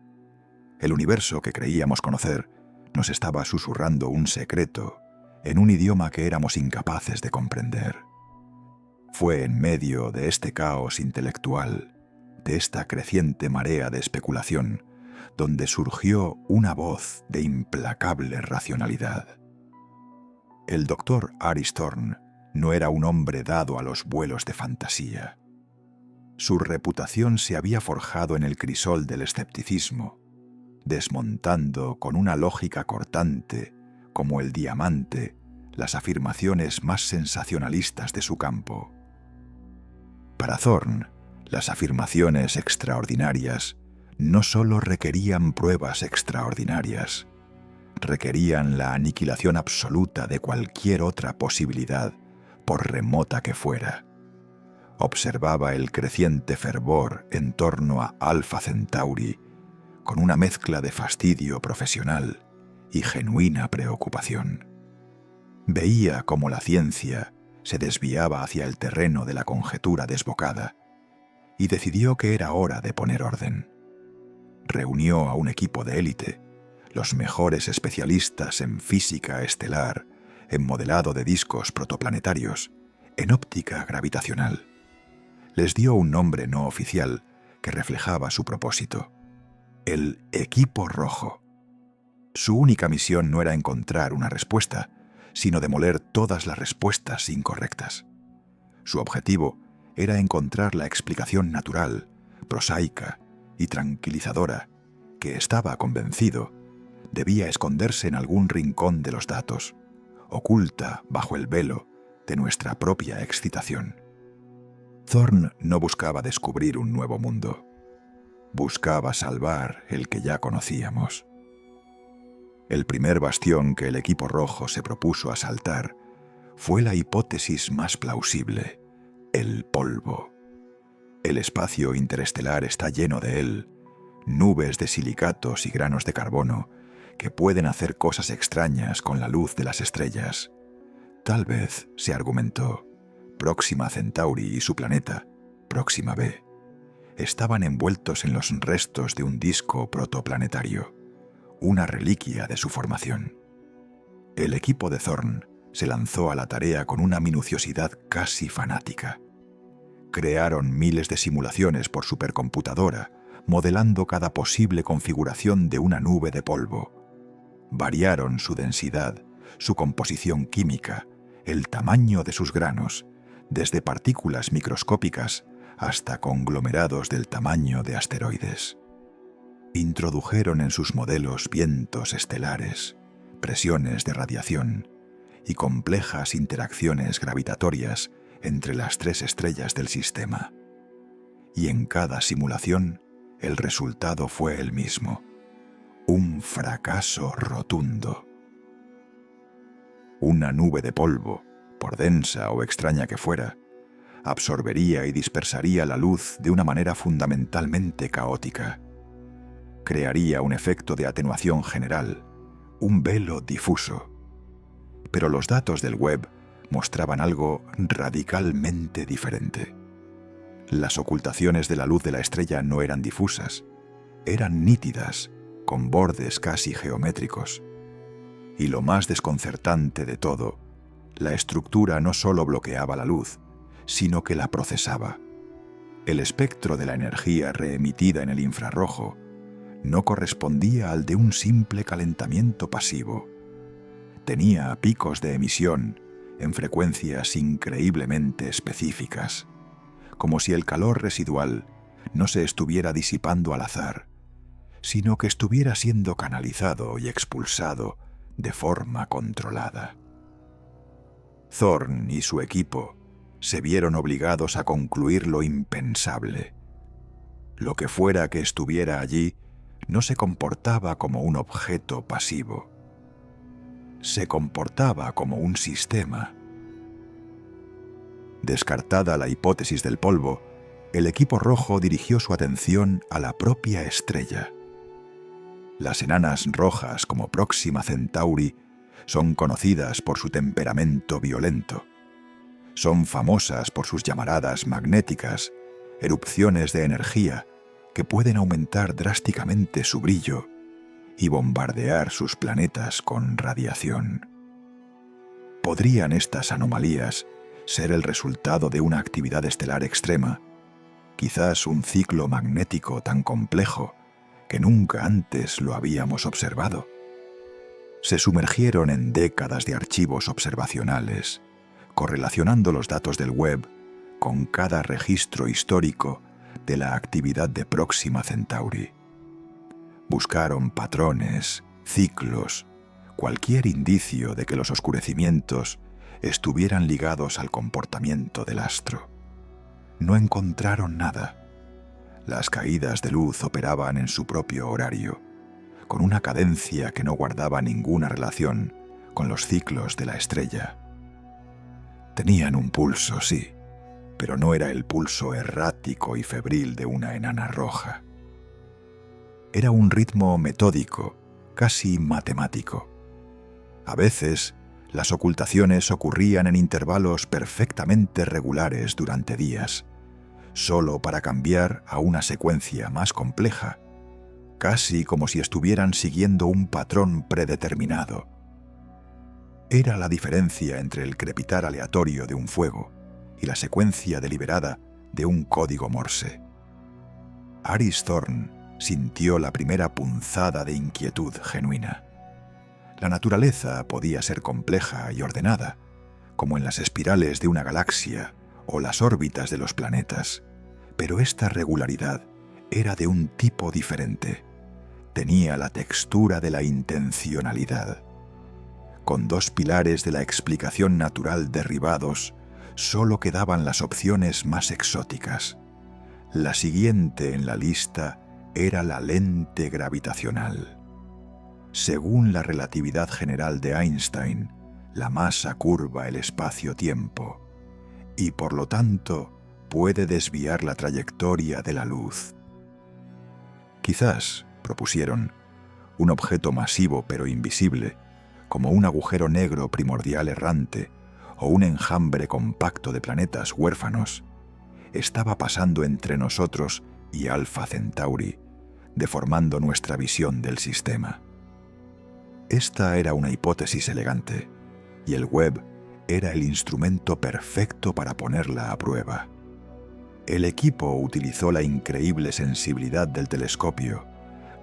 El universo que creíamos conocer nos estaba susurrando un secreto en un idioma que éramos incapaces de comprender. Fue en medio de este caos intelectual, de esta creciente marea de especulación, donde surgió una voz de implacable racionalidad. El doctor Aris Thorne no era un hombre dado a los vuelos de fantasía. Su reputación se había forjado en el crisol del escepticismo, desmontando con una lógica cortante, como el diamante, las afirmaciones más sensacionalistas de su campo. Para Thorne, las afirmaciones extraordinarias no solo requerían pruebas extraordinarias, requerían la aniquilación absoluta de cualquier otra posibilidad, por remota que fuera. Observaba el creciente fervor en torno a Alpha Centauri con una mezcla de fastidio profesional y genuina preocupación. Veía cómo la ciencia se desviaba hacia el terreno de la conjetura desbocada y decidió que era hora de poner orden. Reunió a un equipo de élite, los mejores especialistas en física estelar, en modelado de discos protoplanetarios, en óptica gravitacional. Les dio un nombre no oficial que reflejaba su propósito: el Equipo Rojo. Su única misión no era encontrar una respuesta, sino demoler todas las respuestas incorrectas. Su objetivo era encontrar la explicación natural, prosaica y tranquilizadora, que estaba convencido debía esconderse en algún rincón de los datos, oculta bajo el velo de nuestra propia excitación. Thorne no buscaba descubrir un nuevo mundo. Buscaba salvar el que ya conocíamos. El primer bastión que el Equipo Rojo se propuso asaltar fue la hipótesis más plausible: el polvo. El espacio interestelar está lleno de él, nubes de silicatos y granos de carbono que pueden hacer cosas extrañas con la luz de las estrellas. Tal vez, se argumentó, Próxima Centauri y su planeta, Próxima b, estaban envueltos en los restos de un disco protoplanetario, una reliquia de su formación. El equipo de Thorne se lanzó a la tarea con una minuciosidad casi fanática. Crearon miles de simulaciones por supercomputadora, modelando cada posible configuración de una nube de polvo. Variaron su densidad, su composición química, el tamaño de sus granos, desde partículas microscópicas hasta conglomerados del tamaño de asteroides. Introdujeron en sus modelos vientos estelares, presiones de radiación y complejas interacciones gravitatorias entre las 3 estrellas del sistema. Y en cada simulación, el resultado fue el mismo: un fracaso rotundo. Una nube de polvo, por densa o extraña que fuera, absorbería y dispersaría la luz de una manera fundamentalmente caótica. Crearía un efecto de atenuación general, un velo difuso. Pero los datos del web mostraban algo radicalmente diferente. Las ocultaciones de la luz de la estrella no eran difusas, eran nítidas, con bordes casi geométricos. Y lo más desconcertante de todo, la estructura no solo bloqueaba la luz, sino que la procesaba. El espectro de la energía reemitida en el infrarrojo no correspondía al de un simple calentamiento pasivo. Tenía picos de emisión en frecuencias increíblemente específicas, como si el calor residual no se estuviera disipando al azar, sino que estuviera siendo canalizado y expulsado de forma controlada. Thorne y su equipo se vieron obligados a concluir lo impensable. Lo que fuera que estuviera allí no se comportaba como un objeto pasivo. Se comportaba como un sistema. Descartada la hipótesis del polvo, el equipo rojo dirigió su atención a la propia estrella. Las enanas rojas como Próxima Centauri son conocidas por su temperamento violento. Son famosas por sus llamaradas magnéticas, erupciones de energía que pueden aumentar drásticamente su brillo y bombardear sus planetas con radiación. ¿Podrían estas anomalías ser el resultado de una actividad estelar extrema? Quizás un ciclo magnético tan complejo que nunca antes lo habíamos observado. Se sumergieron en décadas de archivos observacionales, correlacionando los datos del web con cada registro histórico de la actividad de Próxima Centauri. Buscaron patrones, ciclos, cualquier indicio de que los oscurecimientos estuvieran ligados al comportamiento del astro. No encontraron nada. Las caídas de luz operaban en su propio horario, con una cadencia que no guardaba ninguna relación con los ciclos de la estrella. Tenían un pulso, sí, pero no era el pulso errático y febril de una enana roja. Era un ritmo metódico, casi matemático. A veces, las ocultaciones ocurrían en intervalos perfectamente regulares durante días, solo para cambiar a una secuencia más compleja, casi como si estuvieran siguiendo un patrón predeterminado. Era la diferencia entre el crepitar aleatorio de un fuego y la secuencia deliberada de un código Morse. Aris Thorne sintió la primera punzada de inquietud genuina. La naturaleza podía ser compleja y ordenada, como en las espirales de una galaxia o las órbitas de los planetas, pero esta regularidad era de un tipo diferente. Tenía la textura de la intencionalidad. Con 2 pilares de la explicación natural derribados, solo quedaban las opciones más exóticas. La siguiente en la lista era la lente gravitacional. Según la relatividad general de Einstein, la masa curva el espacio-tiempo y, por lo tanto, puede desviar la trayectoria de la luz. Quizás, propusieron, un objeto masivo pero invisible, como un agujero negro primordial errante o un enjambre compacto de planetas huérfanos, estaba pasando entre nosotros y Alpha Centauri, deformando nuestra visión del sistema. Esta era una hipótesis elegante, y el web era el instrumento perfecto para ponerla a prueba. El equipo utilizó la increíble sensibilidad del telescopio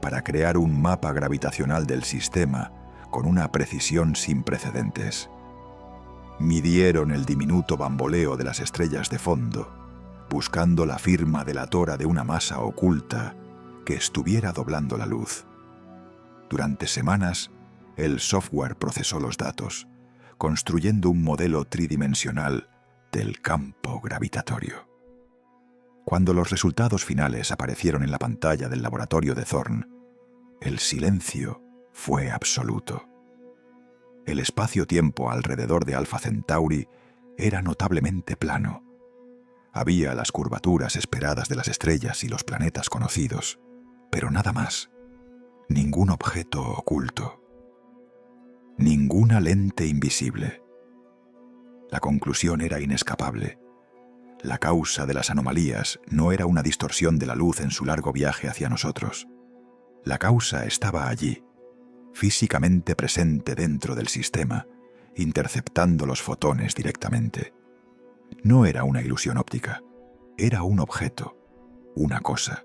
para crear un mapa gravitacional del sistema con una precisión sin precedentes. Midieron el diminuto bamboleo de las estrellas de fondo, buscando la firma delatora de una masa oculta que estuviera doblando la luz. Durante semanas, el software procesó los datos, construyendo un modelo tridimensional del campo gravitatorio. Cuando los resultados finales aparecieron en la pantalla del laboratorio de Thorne, el silencio fue absoluto. El espacio-tiempo alrededor de Alpha Centauri era notablemente plano. Había las curvaturas esperadas de las estrellas y los planetas conocidos, pero nada más. Ningún objeto oculto. Ninguna lente invisible. La conclusión era inescapable. La causa de las anomalías no era una distorsión de la luz en su largo viaje hacia nosotros. La causa estaba allí, físicamente presente dentro del sistema, interceptando los fotones directamente. No era una ilusión óptica, era un objeto, una cosa.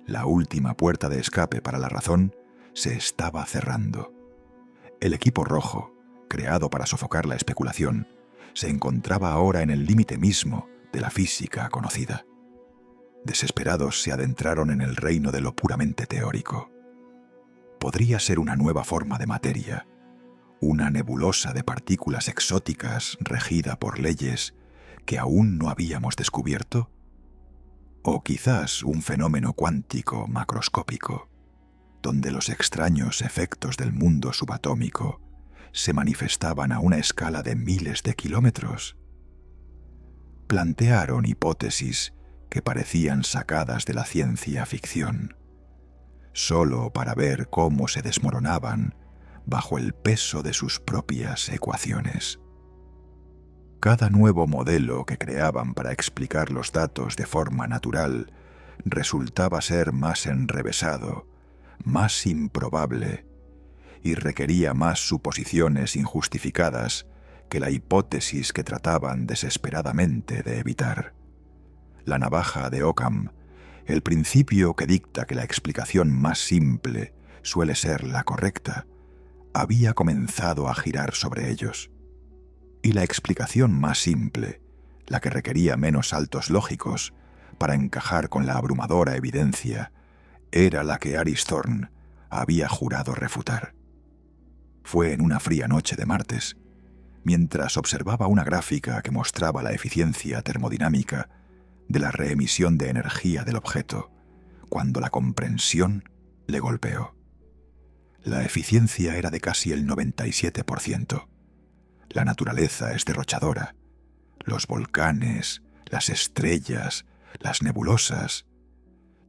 La última puerta de escape para la razón se estaba cerrando. El equipo rojo, creado para sofocar la especulación, se encontraba ahora en el límite mismo de la física conocida. Desesperados se adentraron en el reino de lo puramente teórico. Podría ser una nueva forma de materia, una nebulosa de partículas exóticas regida por leyes que aún no habíamos descubierto, o quizás un fenómeno cuántico macroscópico, donde los extraños efectos del mundo subatómico se manifestaban a una escala de miles de kilómetros. Plantearon hipótesis que parecían sacadas de la ciencia ficción, solo para ver cómo se desmoronaban bajo el peso de sus propias ecuaciones. Cada nuevo modelo que creaban para explicar los datos de forma natural resultaba ser más enrevesado, más improbable, y requería más suposiciones injustificadas que la hipótesis que trataban desesperadamente de evitar. La navaja de Occam, el principio que dicta que la explicación más simple suele ser la correcta, había comenzado a girar sobre ellos. Y la explicación más simple, la que requería menos saltos lógicos para encajar con la abrumadora evidencia, era la que Aris Thorne había jurado refutar. Fue en una fría noche de martes, mientras observaba una gráfica que mostraba la eficiencia termodinámica de la reemisión de energía del objeto, cuando la comprensión le golpeó. La eficiencia era de casi el 97%. La naturaleza es derrochadora. Los volcanes, las estrellas, las nebulosas,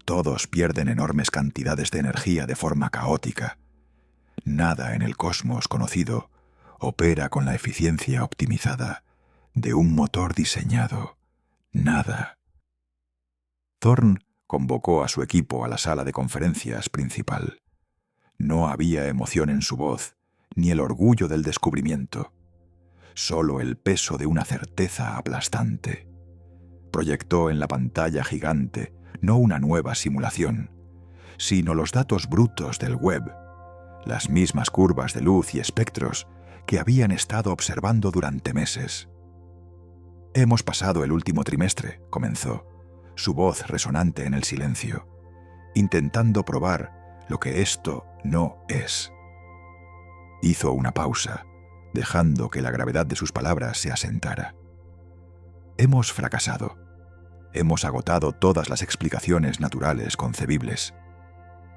todos pierden enormes cantidades de energía de forma caótica. Nada en el cosmos conocido opera con la eficiencia optimizada de un motor diseñado. Nada. Thorne convocó a su equipo a la sala de conferencias principal. No había emoción en su voz, ni el orgullo del descubrimiento. Solo el peso de una certeza aplastante. Proyectó en la pantalla gigante no una nueva simulación, sino los datos brutos del web, las mismas curvas de luz y espectros que habían estado observando durante meses. «Hemos pasado el último trimestre», comenzó, su voz resonante en el silencio, intentando probar lo que esto no es. Hizo una pausa, dejando que la gravedad de sus palabras se asentara. «Hemos fracasado. Hemos agotado todas las explicaciones naturales concebibles.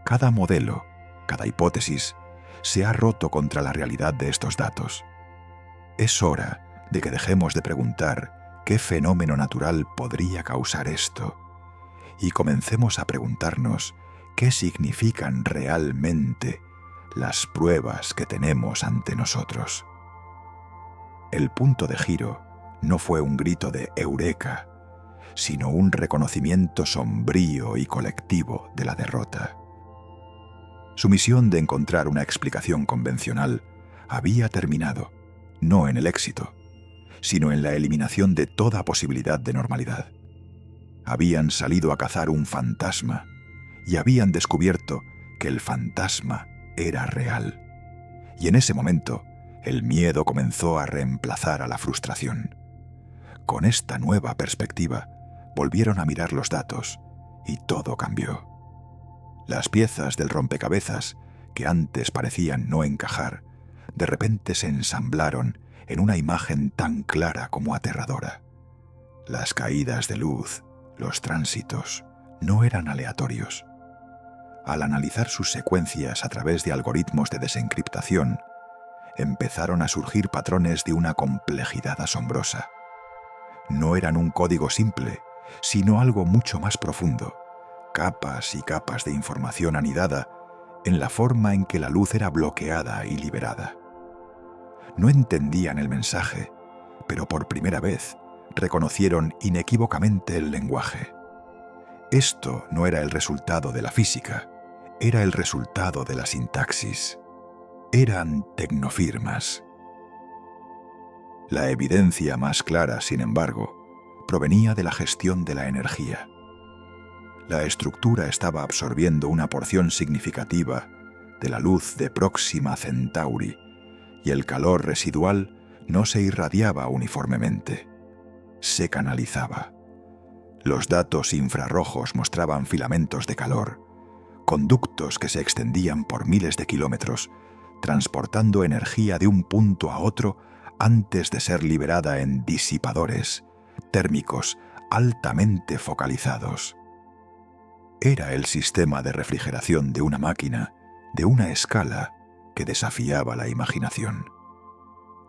Cada modelo, cada hipótesis, se ha roto contra la realidad de estos datos. Es hora de que dejemos de preguntar qué fenómeno natural podría causar esto y comencemos a preguntarnos qué significan realmente las pruebas que tenemos ante nosotros». El punto de giro no fue un grito de «Eureka», sino un reconocimiento sombrío y colectivo de la derrota. Su misión de encontrar una explicación convencional había terminado, no en el éxito, sino en la eliminación de toda posibilidad de normalidad. Habían salido a cazar un fantasma y habían descubierto que el fantasma era real. y en ese momento el miedo comenzó a reemplazar a la frustración. Con esta nueva perspectiva, volvieron a mirar los datos y todo cambió. Las piezas del rompecabezas, que antes parecían no encajar, de repente se ensamblaron en una imagen tan clara como aterradora. Las caídas de luz, los tránsitos, no eran aleatorios. Al analizar sus secuencias a través de algoritmos de desencriptación, empezaron a surgir patrones de una complejidad asombrosa. No eran un código simple, sino algo mucho más profundo, capas y capas de información anidada en la forma en que la luz era bloqueada y liberada. No entendían el mensaje, pero por primera vez reconocieron inequívocamente el lenguaje. Esto no era el resultado de la física, era el resultado de la sintaxis. Eran tecnofirmas. La evidencia más clara, sin embargo, provenía de la gestión de la energía. La estructura estaba absorbiendo una porción significativa de la luz de Próxima Centauri y el calor residual no se irradiaba uniformemente. Se canalizaba. Los datos infrarrojos mostraban filamentos de calor, conductos que se extendían por miles de kilómetros, transportando energía de un punto a otro antes de ser liberada en disipadores térmicos altamente focalizados. Era el sistema de refrigeración de una máquina de una escala que desafiaba la imaginación.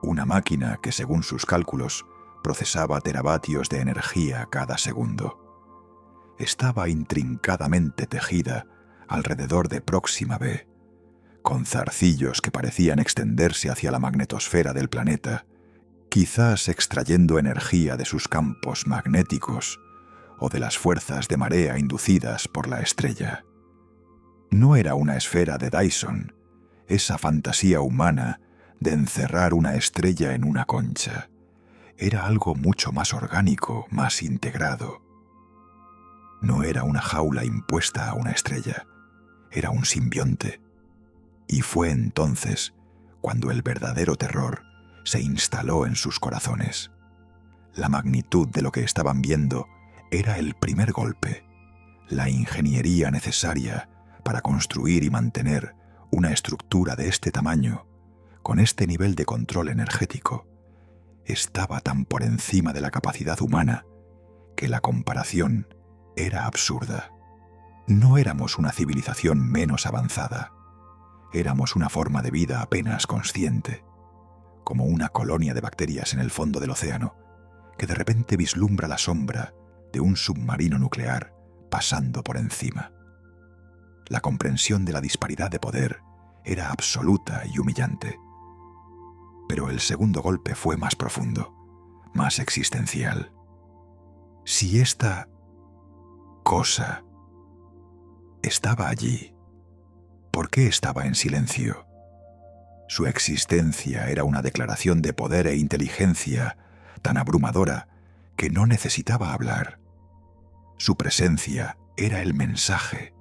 Una máquina que, según sus cálculos, procesaba teravatios de energía cada segundo. Estaba intrincadamente tejida alrededor de Próxima B, con zarcillos que parecían extenderse hacia la magnetosfera del planeta, quizás extrayendo energía de sus campos magnéticos o de las fuerzas de marea inducidas por la estrella. No era una esfera de Dyson, esa fantasía humana de encerrar una estrella en una concha. Era algo mucho más orgánico, más integrado. No era una jaula impuesta a una estrella, era un simbionte. Y fue entonces cuando el verdadero terror se instaló en sus corazones. La magnitud de lo que estaban viendo era el primer golpe, la ingeniería necesaria para construir y mantener una estructura de este tamaño, con este nivel de control energético, estaba tan por encima de la capacidad humana que la comparación era absurda. No éramos una civilización menos avanzada, éramos una forma de vida apenas consciente, como una colonia de bacterias en el fondo del océano, que de repente vislumbra la sombra de un submarino nuclear pasando por encima. La comprensión de la disparidad de poder era absoluta y humillante. Pero el segundo golpe fue más profundo, más existencial. Si esta cosa estaba allí, ¿por qué estaba en silencio? Su existencia era una declaración de poder e inteligencia tan abrumadora que no necesitaba hablar. Su presencia era el mensaje.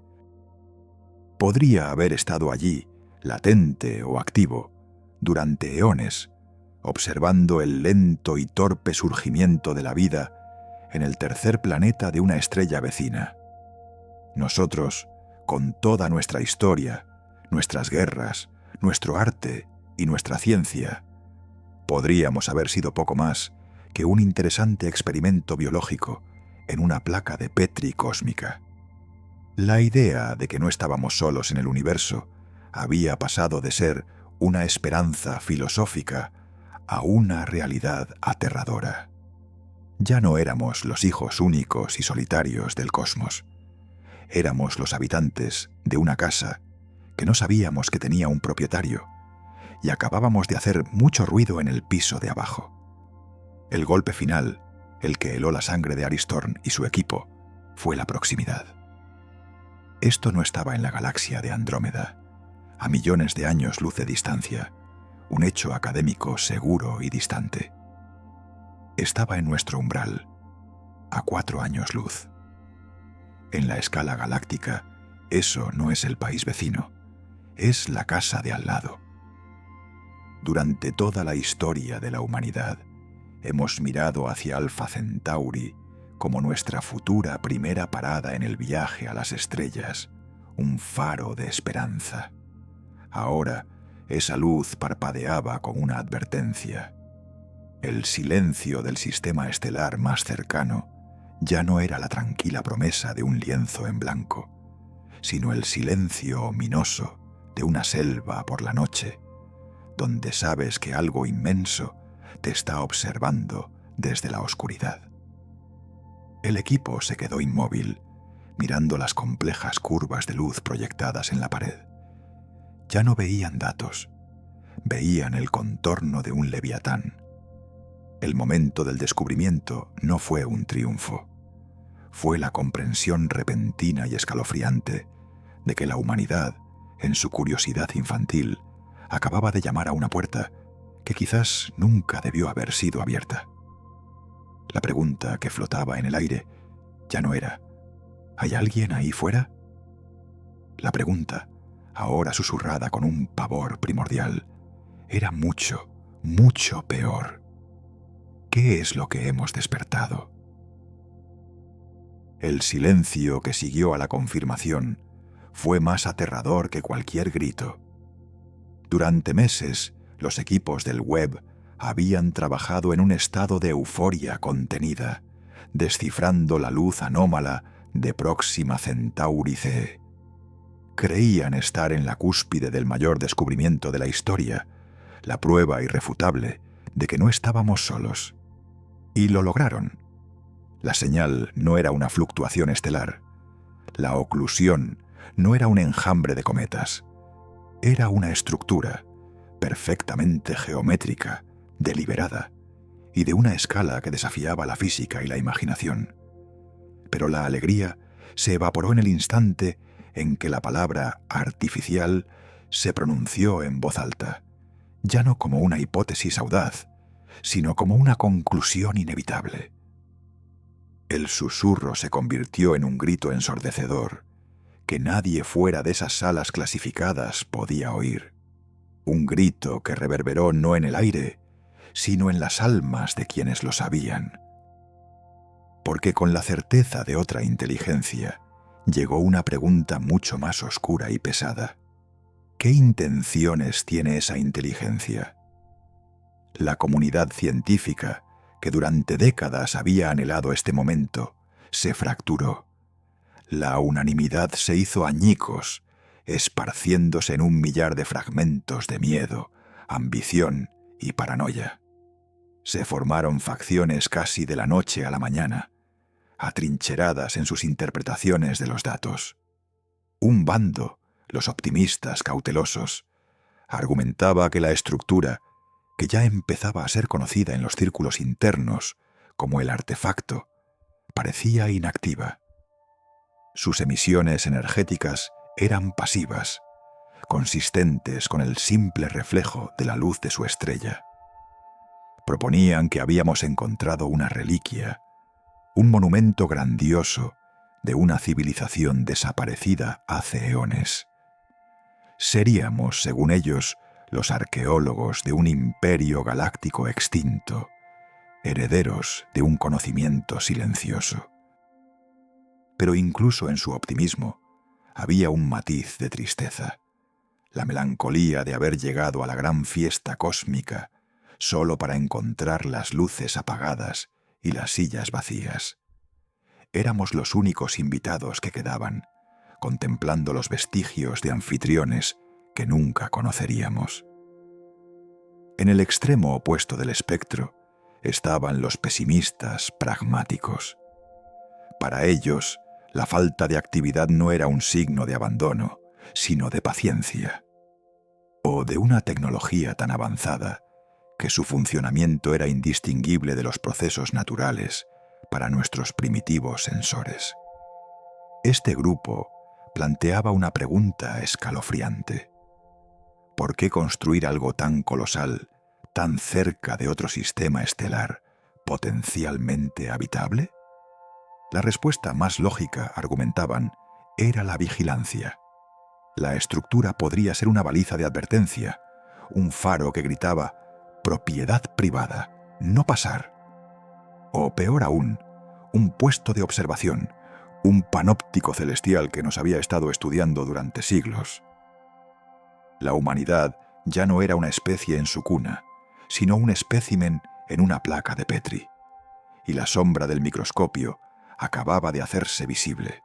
Podría haber estado allí, latente o activo, durante eones, observando el lento y torpe surgimiento de la vida en el tercer planeta de una estrella vecina. Nosotros, con toda nuestra historia, nuestras guerras, nuestro arte y nuestra ciencia, podríamos haber sido poco más que un interesante experimento biológico en una placa de Petri cósmica. La idea de que no estábamos solos en el universo había pasado de ser una esperanza filosófica a una realidad aterradora. Ya no éramos los hijos únicos y solitarios del cosmos. Éramos los habitantes de una casa que no sabíamos que tenía un propietario y acabábamos de hacer mucho ruido en el piso de abajo. El golpe final, el que heló la sangre de Aristorn y su equipo, fue la proximidad. Esto no estaba en la galaxia de Andrómeda, a millones de años luz de distancia, un hecho académico seguro y distante. Estaba en nuestro umbral, a 4 años luz. En la escala galáctica, eso no es el país vecino, es la casa de al lado. Durante toda la historia de la humanidad, hemos mirado hacia Alpha Centauri como nuestra futura primera parada en el viaje a las estrellas, un faro de esperanza. Ahora, esa luz parpadeaba con una advertencia. El silencio del sistema estelar más cercano ya no era la tranquila promesa de un lienzo en blanco, sino el silencio ominoso de una selva por la noche, donde sabes que algo inmenso te está observando desde la oscuridad. El equipo se quedó inmóvil, mirando las complejas curvas de luz proyectadas en la pared. Ya no veían datos, veían el contorno de un leviatán. El momento del descubrimiento no fue un triunfo. Fue la comprensión repentina y escalofriante de que la humanidad, en su curiosidad infantil, acababa de llamar a una puerta que quizás nunca debió haber sido abierta. La pregunta que flotaba en el aire ya no era ¿hay alguien ahí fuera? La pregunta, ahora susurrada con un pavor primordial, era mucho, mucho peor. ¿Qué es lo que hemos despertado? El silencio que siguió a la confirmación fue más aterrador que cualquier grito. Durante meses, los equipos del web habían trabajado en un estado de euforia contenida, descifrando la luz anómala de Próxima Centauri C. Creían estar en la cúspide del mayor descubrimiento de la historia, la prueba irrefutable de que no estábamos solos. Y lo lograron. La señal no era una fluctuación estelar. La oclusión no era un enjambre de cometas. Era una estructura perfectamente geométrica, deliberada, y de una escala que desafiaba la física y la imaginación. Pero la alegría se evaporó en el instante en que la palabra artificial se pronunció en voz alta, ya no como una hipótesis audaz, sino como una conclusión inevitable. El susurro se convirtió en un grito ensordecedor, que nadie fuera de esas salas clasificadas podía oír. Un grito que reverberó no en el aire, sino en las almas de quienes lo sabían. Porque con la certeza de otra inteligencia, llegó una pregunta mucho más oscura y pesada. ¿Qué intenciones tiene esa inteligencia? La comunidad científica, que durante décadas había anhelado este momento, se fracturó. La unanimidad se hizo añicos, esparciéndose en un millar de fragmentos de miedo, ambición y paranoia. Se formaron facciones casi de la noche a la mañana, atrincheradas en sus interpretaciones de los datos. Un bando, los optimistas cautelosos, argumentaba que la estructura, que ya empezaba a ser conocida en los círculos internos como el artefacto, parecía inactiva. Sus emisiones energéticas eran pasivas, consistentes con el simple reflejo de la luz de su estrella. Proponían que habíamos encontrado una reliquia, un monumento grandioso de una civilización desaparecida hace eones. Seríamos, según ellos, los arqueólogos de un imperio galáctico extinto, herederos de un conocimiento silencioso. Pero incluso en su optimismo había un matiz de tristeza, la melancolía de haber llegado a la gran fiesta cósmica solo para encontrar las luces apagadas y las sillas vacías. Éramos los únicos invitados que quedaban, contemplando los vestigios de anfitriones que nunca conoceríamos. En el extremo opuesto del espectro estaban los pesimistas pragmáticos. Para ellos, la falta de actividad no era un signo de abandono, sino de paciencia, o de una tecnología tan avanzada que su funcionamiento era indistinguible de los procesos naturales para nuestros primitivos sensores. Este grupo planteaba una pregunta escalofriante. ¿Por qué construir algo tan colosal, tan cerca de otro sistema estelar, potencialmente habitable? La respuesta más lógica, argumentaban, era la vigilancia. La estructura podría ser una baliza de advertencia, un faro que gritaba «propiedad privada, no pasar». O peor aún, un puesto de observación, un panóptico celestial que nos había estado estudiando durante siglos. La humanidad ya no era una especie en su cuna, sino un espécimen en una placa de Petri, y la sombra del microscopio acababa de hacerse visible.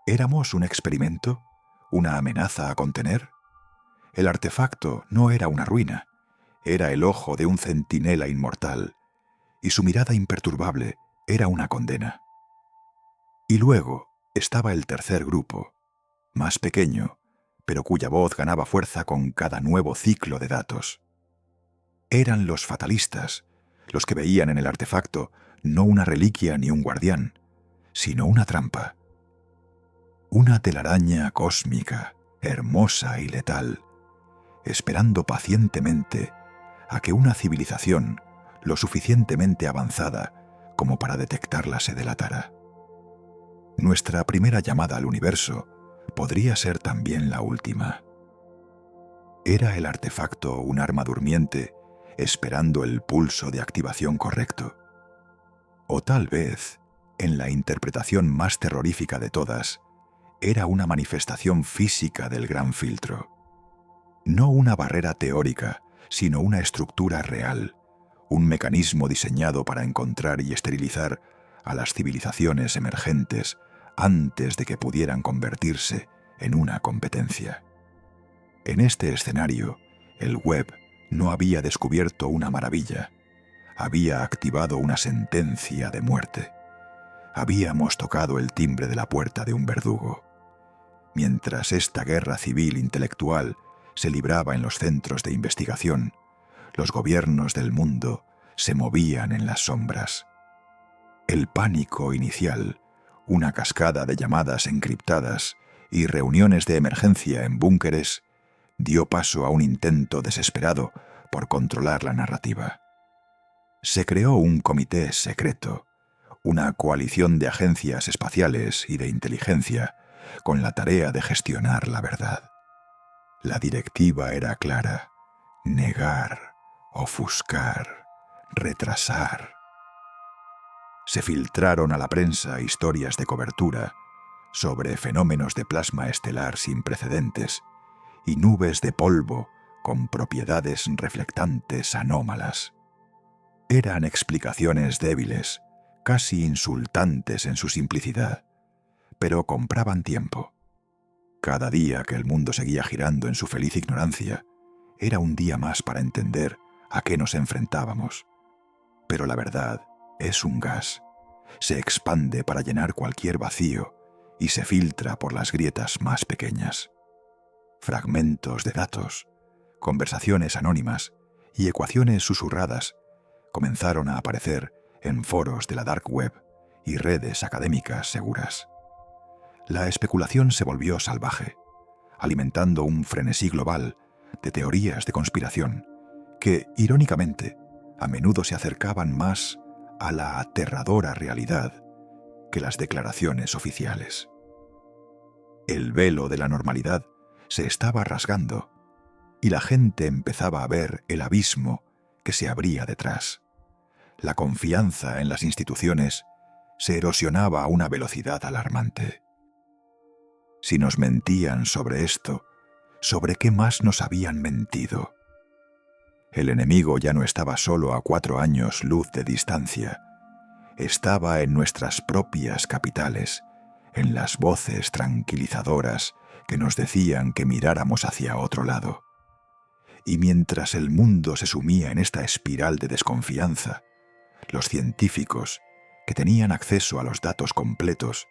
¿Éramos un experimento? ¿Una amenaza a contener? El artefacto no era una ruina, era el ojo de un centinela inmortal, y su mirada imperturbable era una condena. Y luego estaba el tercer grupo, más pequeño, pero cuya voz ganaba fuerza con cada nuevo ciclo de datos. Eran los fatalistas, los que veían en el artefacto no una reliquia ni un guardián, sino una trampa. Una telaraña cósmica, hermosa y letal, esperando pacientemente a que una civilización lo suficientemente avanzada como para detectarla se delatara. Nuestra primera llamada al universo podría ser también la última. ¿Era el artefacto un arma durmiente esperando el pulso de activación correcto? O tal vez, en la interpretación más terrorífica de todas, era una manifestación física del gran filtro. No una barrera teórica, sino una estructura real, un mecanismo diseñado para encontrar y esterilizar a las civilizaciones emergentes antes de que pudieran convertirse en una competencia. En este escenario, el web no había descubierto una maravilla, había activado una sentencia de muerte. Habíamos tocado el timbre de la puerta de un verdugo. Mientras esta guerra civil intelectual se libraba en los centros de investigación, los gobiernos del mundo se movían en las sombras. El pánico inicial, una cascada de llamadas encriptadas y reuniones de emergencia en búnkeres, dio paso a un intento desesperado por controlar la narrativa. Se creó un comité secreto, una coalición de agencias espaciales y de inteligencia con la tarea de gestionar la verdad. La directiva era clara: negar, ofuscar, retrasar. Se filtraron a la prensa historias de cobertura sobre fenómenos de plasma estelar sin precedentes y nubes de polvo con propiedades reflectantes anómalas. Eran explicaciones débiles, casi insultantes en su simplicidad, pero compraban tiempo. Cada día que el mundo seguía girando en su feliz ignorancia, era un día más para entender a qué nos enfrentábamos. Pero la verdad es un gas. Se expande para llenar cualquier vacío y se filtra por las grietas más pequeñas. Fragmentos de datos, conversaciones anónimas y ecuaciones susurradas comenzaron a aparecer en foros de la dark web y redes académicas seguras. La especulación se volvió salvaje, alimentando un frenesí global de teorías de conspiración que, irónicamente, a menudo se acercaban más a la aterradora realidad que las declaraciones oficiales. El velo de la normalidad se estaba rasgando y la gente empezaba a ver el abismo que se abría detrás. La confianza en las instituciones se erosionaba a una velocidad alarmante. Si nos mentían sobre esto, ¿sobre qué más nos habían mentido? El enemigo ya no estaba solo a 4 años luz de distancia. Estaba en nuestras propias capitales, en las voces tranquilizadoras que nos decían que miráramos hacia otro lado. Y mientras el mundo se sumía en esta espiral de desconfianza, los científicos, que tenían acceso a los datos completos,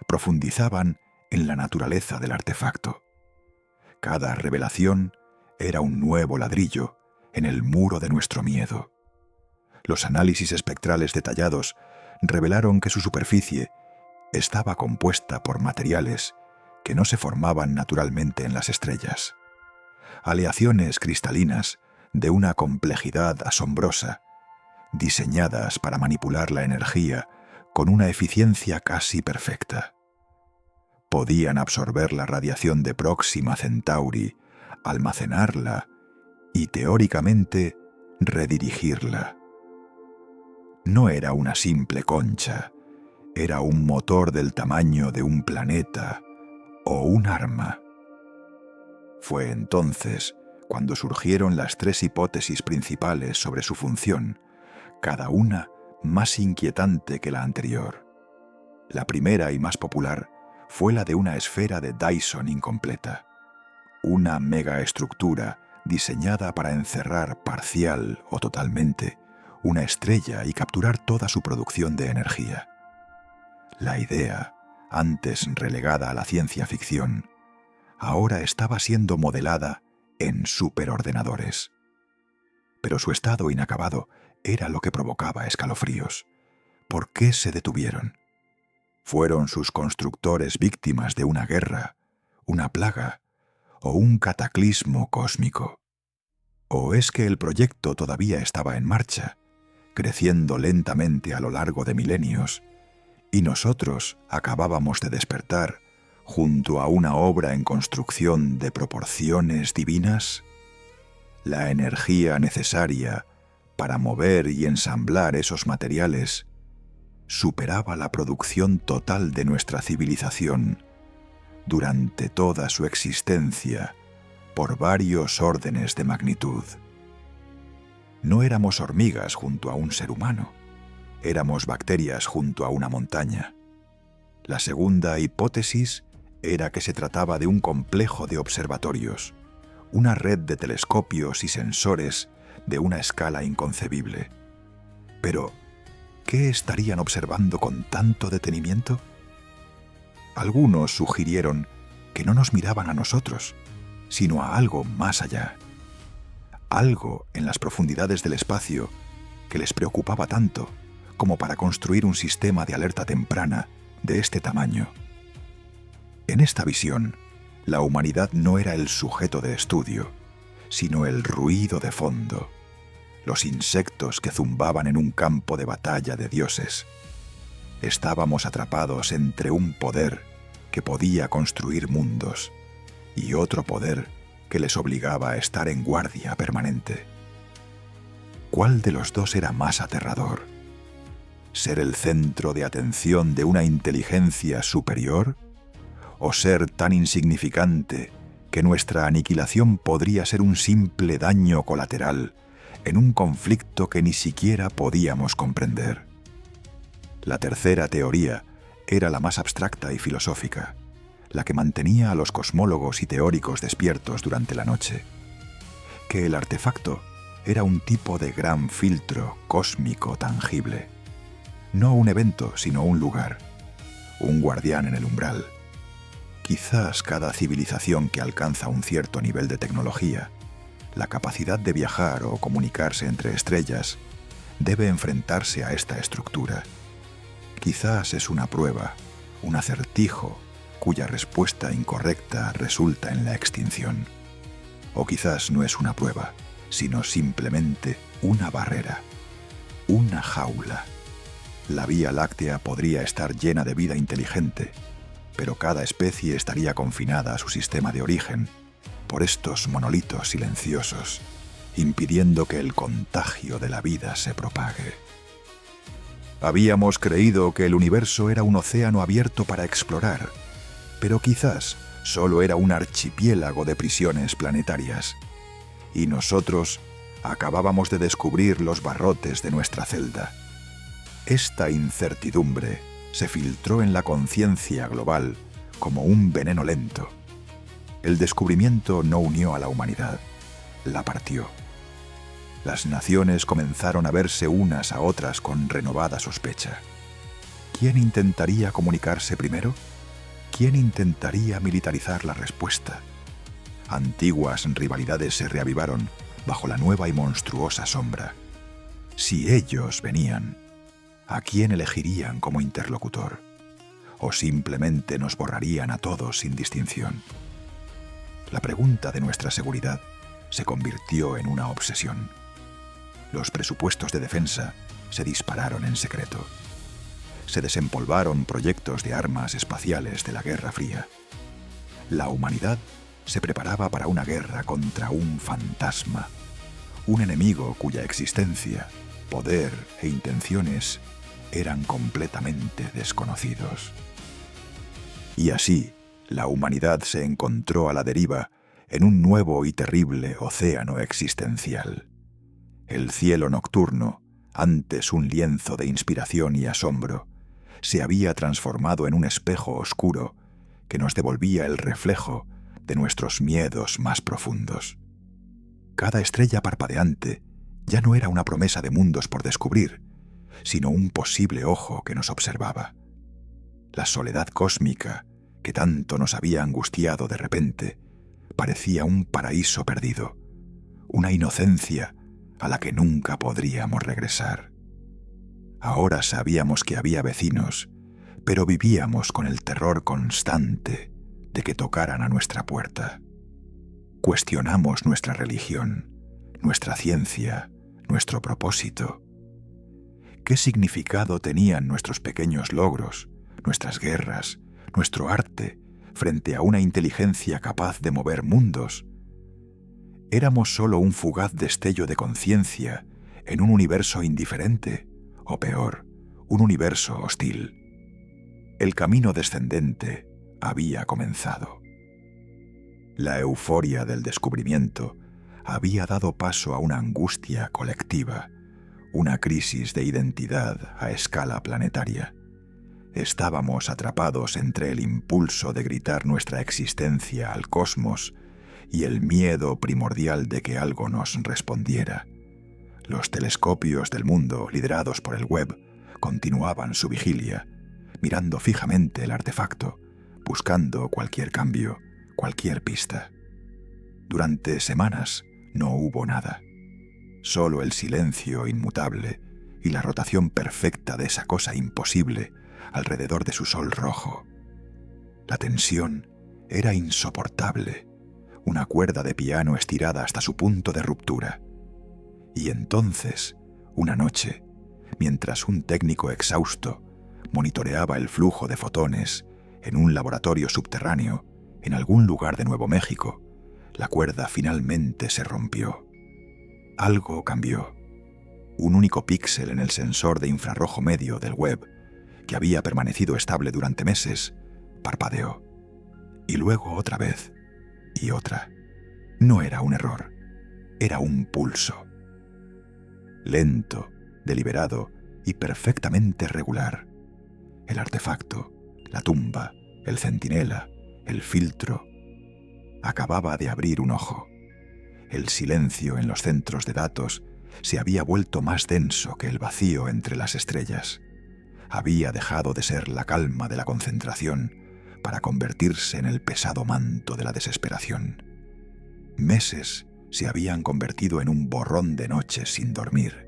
profundizaban en la naturaleza del artefacto. Cada revelación era un nuevo ladrillo en el muro de nuestro miedo. Los análisis espectrales detallados revelaron que su superficie estaba compuesta por materiales que no se formaban naturalmente en las estrellas. Aleaciones cristalinas de una complejidad asombrosa, diseñadas para manipular la energía con una eficiencia casi perfecta. Podían absorber la radiación de Próxima Centauri, almacenarla y teóricamente redirigirla. No era una simple concha, era un motor del tamaño de un planeta o un arma. Fue entonces cuando surgieron las 3 hipótesis principales sobre su función, cada una más inquietante que la anterior. La primera y más popular fue la de una esfera de Dyson incompleta, una megaestructura diseñada para encerrar parcial o totalmente una estrella y capturar toda su producción de energía. La idea, antes relegada a la ciencia ficción, ahora estaba siendo modelada en superordenadores. Pero su estado inacabado era lo que provocaba escalofríos. ¿Por qué se detuvieron? ¿Fueron sus constructores víctimas de una guerra, una plaga o un cataclismo cósmico? ¿O es que el proyecto todavía estaba en marcha, creciendo lentamente a lo largo de milenios, y nosotros acabábamos de despertar junto a una obra en construcción de proporciones divinas? La energía necesaria para mover y ensamblar esos materiales superaba la producción total de nuestra civilización durante toda su existencia por varios órdenes de magnitud. No éramos hormigas junto a un ser humano, éramos bacterias junto a una montaña. La segunda hipótesis era que se trataba de un complejo de observatorios, una red de telescopios y sensores de una escala inconcebible. Pero, ¿qué estarían observando con tanto detenimiento? Algunos sugirieron que no nos miraban a nosotros, sino a algo más allá. Algo en las profundidades del espacio que les preocupaba tanto como para construir un sistema de alerta temprana de este tamaño. En esta visión, la humanidad no era el sujeto de estudio, sino el ruido de fondo, los insectos que zumbaban en un campo de batalla de dioses. Estábamos atrapados entre un poder que podía construir mundos y otro poder que les obligaba a estar en guardia permanente. ¿Cuál de los dos era más aterrador? ¿Ser el centro de atención de una inteligencia superior? ¿O ser tan insignificante que nuestra aniquilación podría ser un simple daño colateral en un conflicto que ni siquiera podíamos comprender? La tercera teoría era la más abstracta y filosófica, la que mantenía a los cosmólogos y teóricos despiertos durante la noche. Que el artefacto era un tipo de gran filtro cósmico tangible. No un evento, sino un lugar, un guardián en el umbral. Quizás cada civilización que alcanza un cierto nivel de tecnología, la capacidad de viajar o comunicarse entre estrellas, debe enfrentarse a esta estructura. Quizás es una prueba, un acertijo, cuya respuesta incorrecta resulta en la extinción. O quizás no es una prueba, sino simplemente una barrera, una jaula. La Vía Láctea podría estar llena de vida inteligente, pero cada especie estaría confinada a su sistema de origen por estos monolitos silenciosos, impidiendo que el contagio de la vida se propague. Habíamos creído que el universo era un océano abierto para explorar, pero quizás solo era un archipiélago de prisiones planetarias, y nosotros acabábamos de descubrir los barrotes de nuestra celda. Esta incertidumbre se filtró en la conciencia global como un veneno lento. El descubrimiento no unió a la humanidad, la partió. Las naciones comenzaron a verse unas a otras con renovada sospecha. ¿Quién intentaría comunicarse primero? ¿Quién intentaría militarizar la respuesta? Antiguas rivalidades se reavivaron bajo la nueva y monstruosa sombra. Si ellos venían, ¿a quién elegirían como interlocutor? ¿O simplemente nos borrarían a todos sin distinción? La pregunta de nuestra seguridad se convirtió en una obsesión. Los presupuestos de defensa se dispararon en secreto. Se desempolvaron proyectos de armas espaciales de la Guerra Fría. La humanidad se preparaba para una guerra contra un fantasma un enemigo cuya existencia, poder e intenciones eran completamente desconocidos. Y así, la humanidad se encontró a la deriva en un nuevo y terrible océano existencial. El cielo nocturno, antes un lienzo de inspiración y asombro, se había transformado en un espejo oscuro que nos devolvía el reflejo de nuestros miedos más profundos. Cada estrella parpadeante ya no era una promesa de mundos por descubrir, sino un posible ojo que nos observaba. La soledad cósmica, que tanto nos había angustiado de repente, parecía un paraíso perdido, una inocencia a la que nunca podríamos regresar. Ahora sabíamos que había vecinos, pero vivíamos con el terror constante de que tocaran a nuestra puerta. Cuestionamos nuestra religión, nuestra ciencia, nuestro propósito. ¿Qué significado tenían nuestros pequeños logros, nuestras guerras, nuestro arte, frente a una inteligencia capaz de mover mundos? ¿Éramos solo un fugaz destello de conciencia en un universo indiferente? O peor, un universo hostil. El camino descendente había comenzado. La euforia del descubrimiento había dado paso a una angustia colectiva, una crisis de identidad a escala planetaria. Estábamos atrapados entre el impulso de gritar nuestra existencia al cosmos y el miedo primordial de que algo nos respondiera. Los telescopios del mundo, liderados por el web, continuaban su vigilia, mirando fijamente el artefacto, buscando cualquier cambio, cualquier pista. Durante semanas no hubo nada. Solo el silencio inmutable y la rotación perfecta de esa cosa imposible alrededor de su sol rojo. La tensión era insoportable, una cuerda de piano estirada hasta su punto de ruptura. Y entonces, una noche, mientras un técnico exhausto monitoreaba el flujo de fotones en un laboratorio subterráneo en algún lugar de Nuevo México, la cuerda finalmente se rompió. Algo cambió. Un único píxel en el sensor de infrarrojo medio del web, que había permanecido estable durante meses, parpadeó. Y luego otra vez, y otra. No era un error, era un pulso. Lento, deliberado y perfectamente regular. El artefacto, la tumba, el centinela, el filtro. Acababa de abrir un ojo. El silencio en los centros de datos se había vuelto más denso que el vacío entre las estrellas. Había dejado de ser la calma de la concentración para convertirse en el pesado manto de la desesperación. Meses se habían convertido en un borrón de noches sin dormir,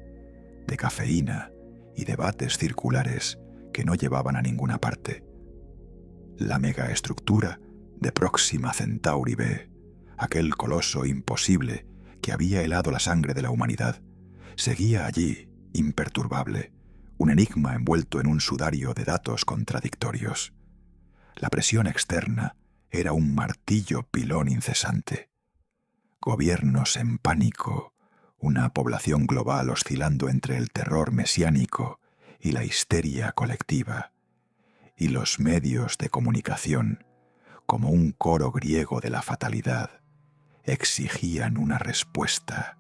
de cafeína y debates circulares que no llevaban a ninguna parte. La megaestructura de Próxima Centauri B, aquel coloso imposible que había helado la sangre de la humanidad, seguía allí, imperturbable, un enigma envuelto en un sudario de datos contradictorios. La presión externa era un martillo pilón incesante. Gobiernos en pánico, una población global oscilando entre el terror mesiánico y la histeria colectiva, y los medios de comunicación, como un coro griego de la fatalidad, exigían una respuesta,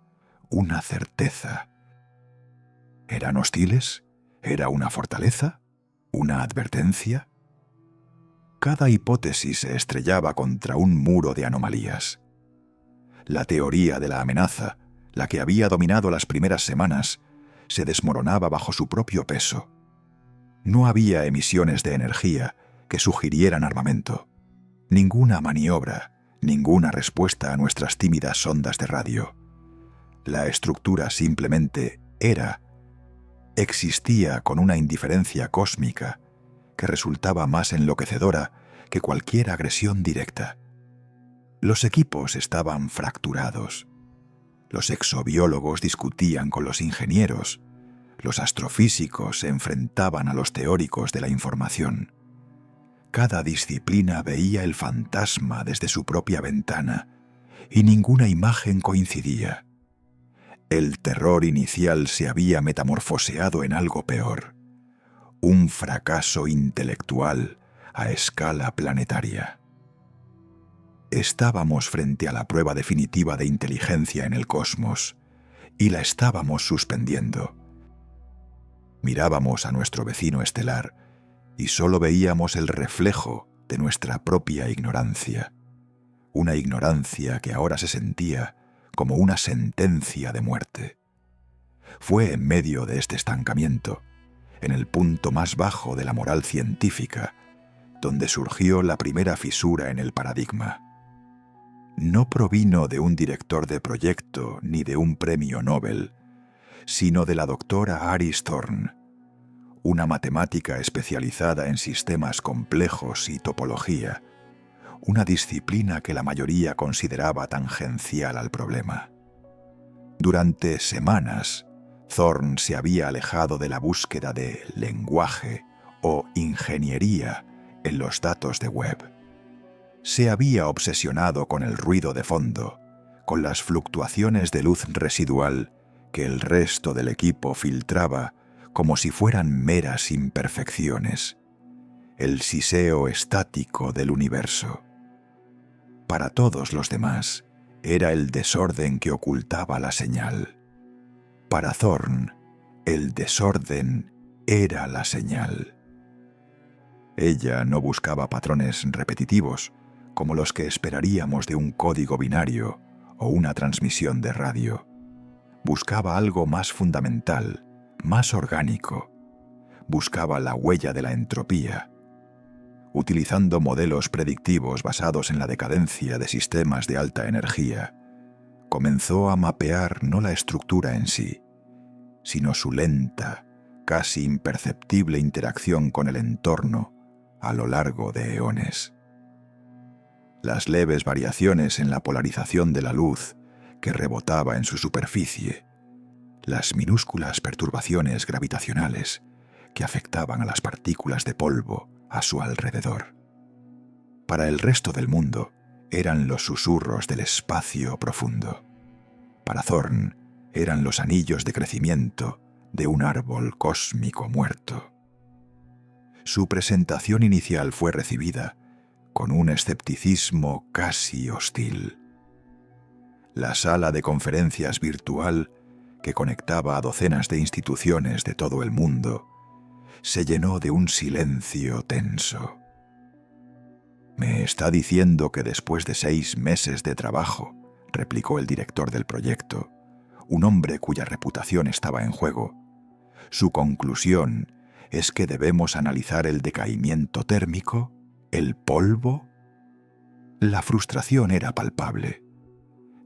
una certeza. ¿Eran hostiles? ¿Era una fortaleza? ¿Una advertencia? Cada hipótesis se estrellaba contra un muro de anomalías. La teoría de la amenaza, la que había dominado las primeras semanas, se desmoronaba bajo su propio peso. No había emisiones de energía que sugirieran armamento. Ninguna maniobra, ninguna respuesta a nuestras tímidas ondas de radio. La estructura simplemente era. Existía con una indiferencia cósmica que resultaba más enloquecedora que cualquier agresión directa. Los equipos estaban fracturados. Los exobiólogos discutían con los ingenieros. Los astrofísicos se enfrentaban a los teóricos de la información. Cada disciplina veía el fantasma desde su propia ventana y ninguna imagen coincidía. El terror inicial se había metamorfoseado en algo peor, un fracaso intelectual a escala planetaria. Estábamos frente a la prueba definitiva de inteligencia en el cosmos, y la estábamos suspendiendo. Mirábamos a nuestro vecino estelar y solo veíamos el reflejo de nuestra propia ignorancia, una ignorancia que ahora se sentía como una sentencia de muerte. Fue en medio de este estancamiento, en el punto más bajo de la moral científica, donde surgió la primera fisura en el paradigma. No provino de un director de proyecto ni de un premio Nobel, sino de la doctora Iris Thorne, una matemática especializada en sistemas complejos y topología, una disciplina que la mayoría consideraba tangencial al problema. Durante semanas, Thorne se había alejado de la búsqueda de lenguaje o ingeniería en los datos de web. Se había obsesionado con el ruido de fondo, con las fluctuaciones de luz residual que el resto del equipo filtraba como si fueran meras imperfecciones, el siseo estático del universo. Para todos los demás, era el desorden que ocultaba la señal. Para Thorne, el desorden era la señal. Ella no buscaba patrones repetitivos, como los que esperaríamos de un código binario o una transmisión de radio. Buscaba algo más fundamental, más orgánico. Buscaba la huella de la entropía. Utilizando modelos predictivos basados en la decadencia de sistemas de alta energía, comenzó a mapear no la estructura en sí, sino su lenta, casi imperceptible interacción con el entorno a lo largo de eones. Las leves variaciones en la polarización de la luz que rebotaba en su superficie, las minúsculas perturbaciones gravitacionales que afectaban a las partículas de polvo a su alrededor. Para el resto del mundo eran los susurros del espacio profundo. Para Thorne eran los anillos de crecimiento de un árbol cósmico muerto. Su presentación inicial fue recibida con un escepticismo casi hostil. La sala de conferencias virtual, que conectaba a docenas de instituciones de todo el mundo, se llenó de un silencio tenso. «¿Me está diciendo que después de 6 meses de trabajo», replicó el director del proyecto, un hombre cuya reputación estaba en juego, «su conclusión es que debemos analizar el decaimiento térmico, el polvo?» La frustración era palpable.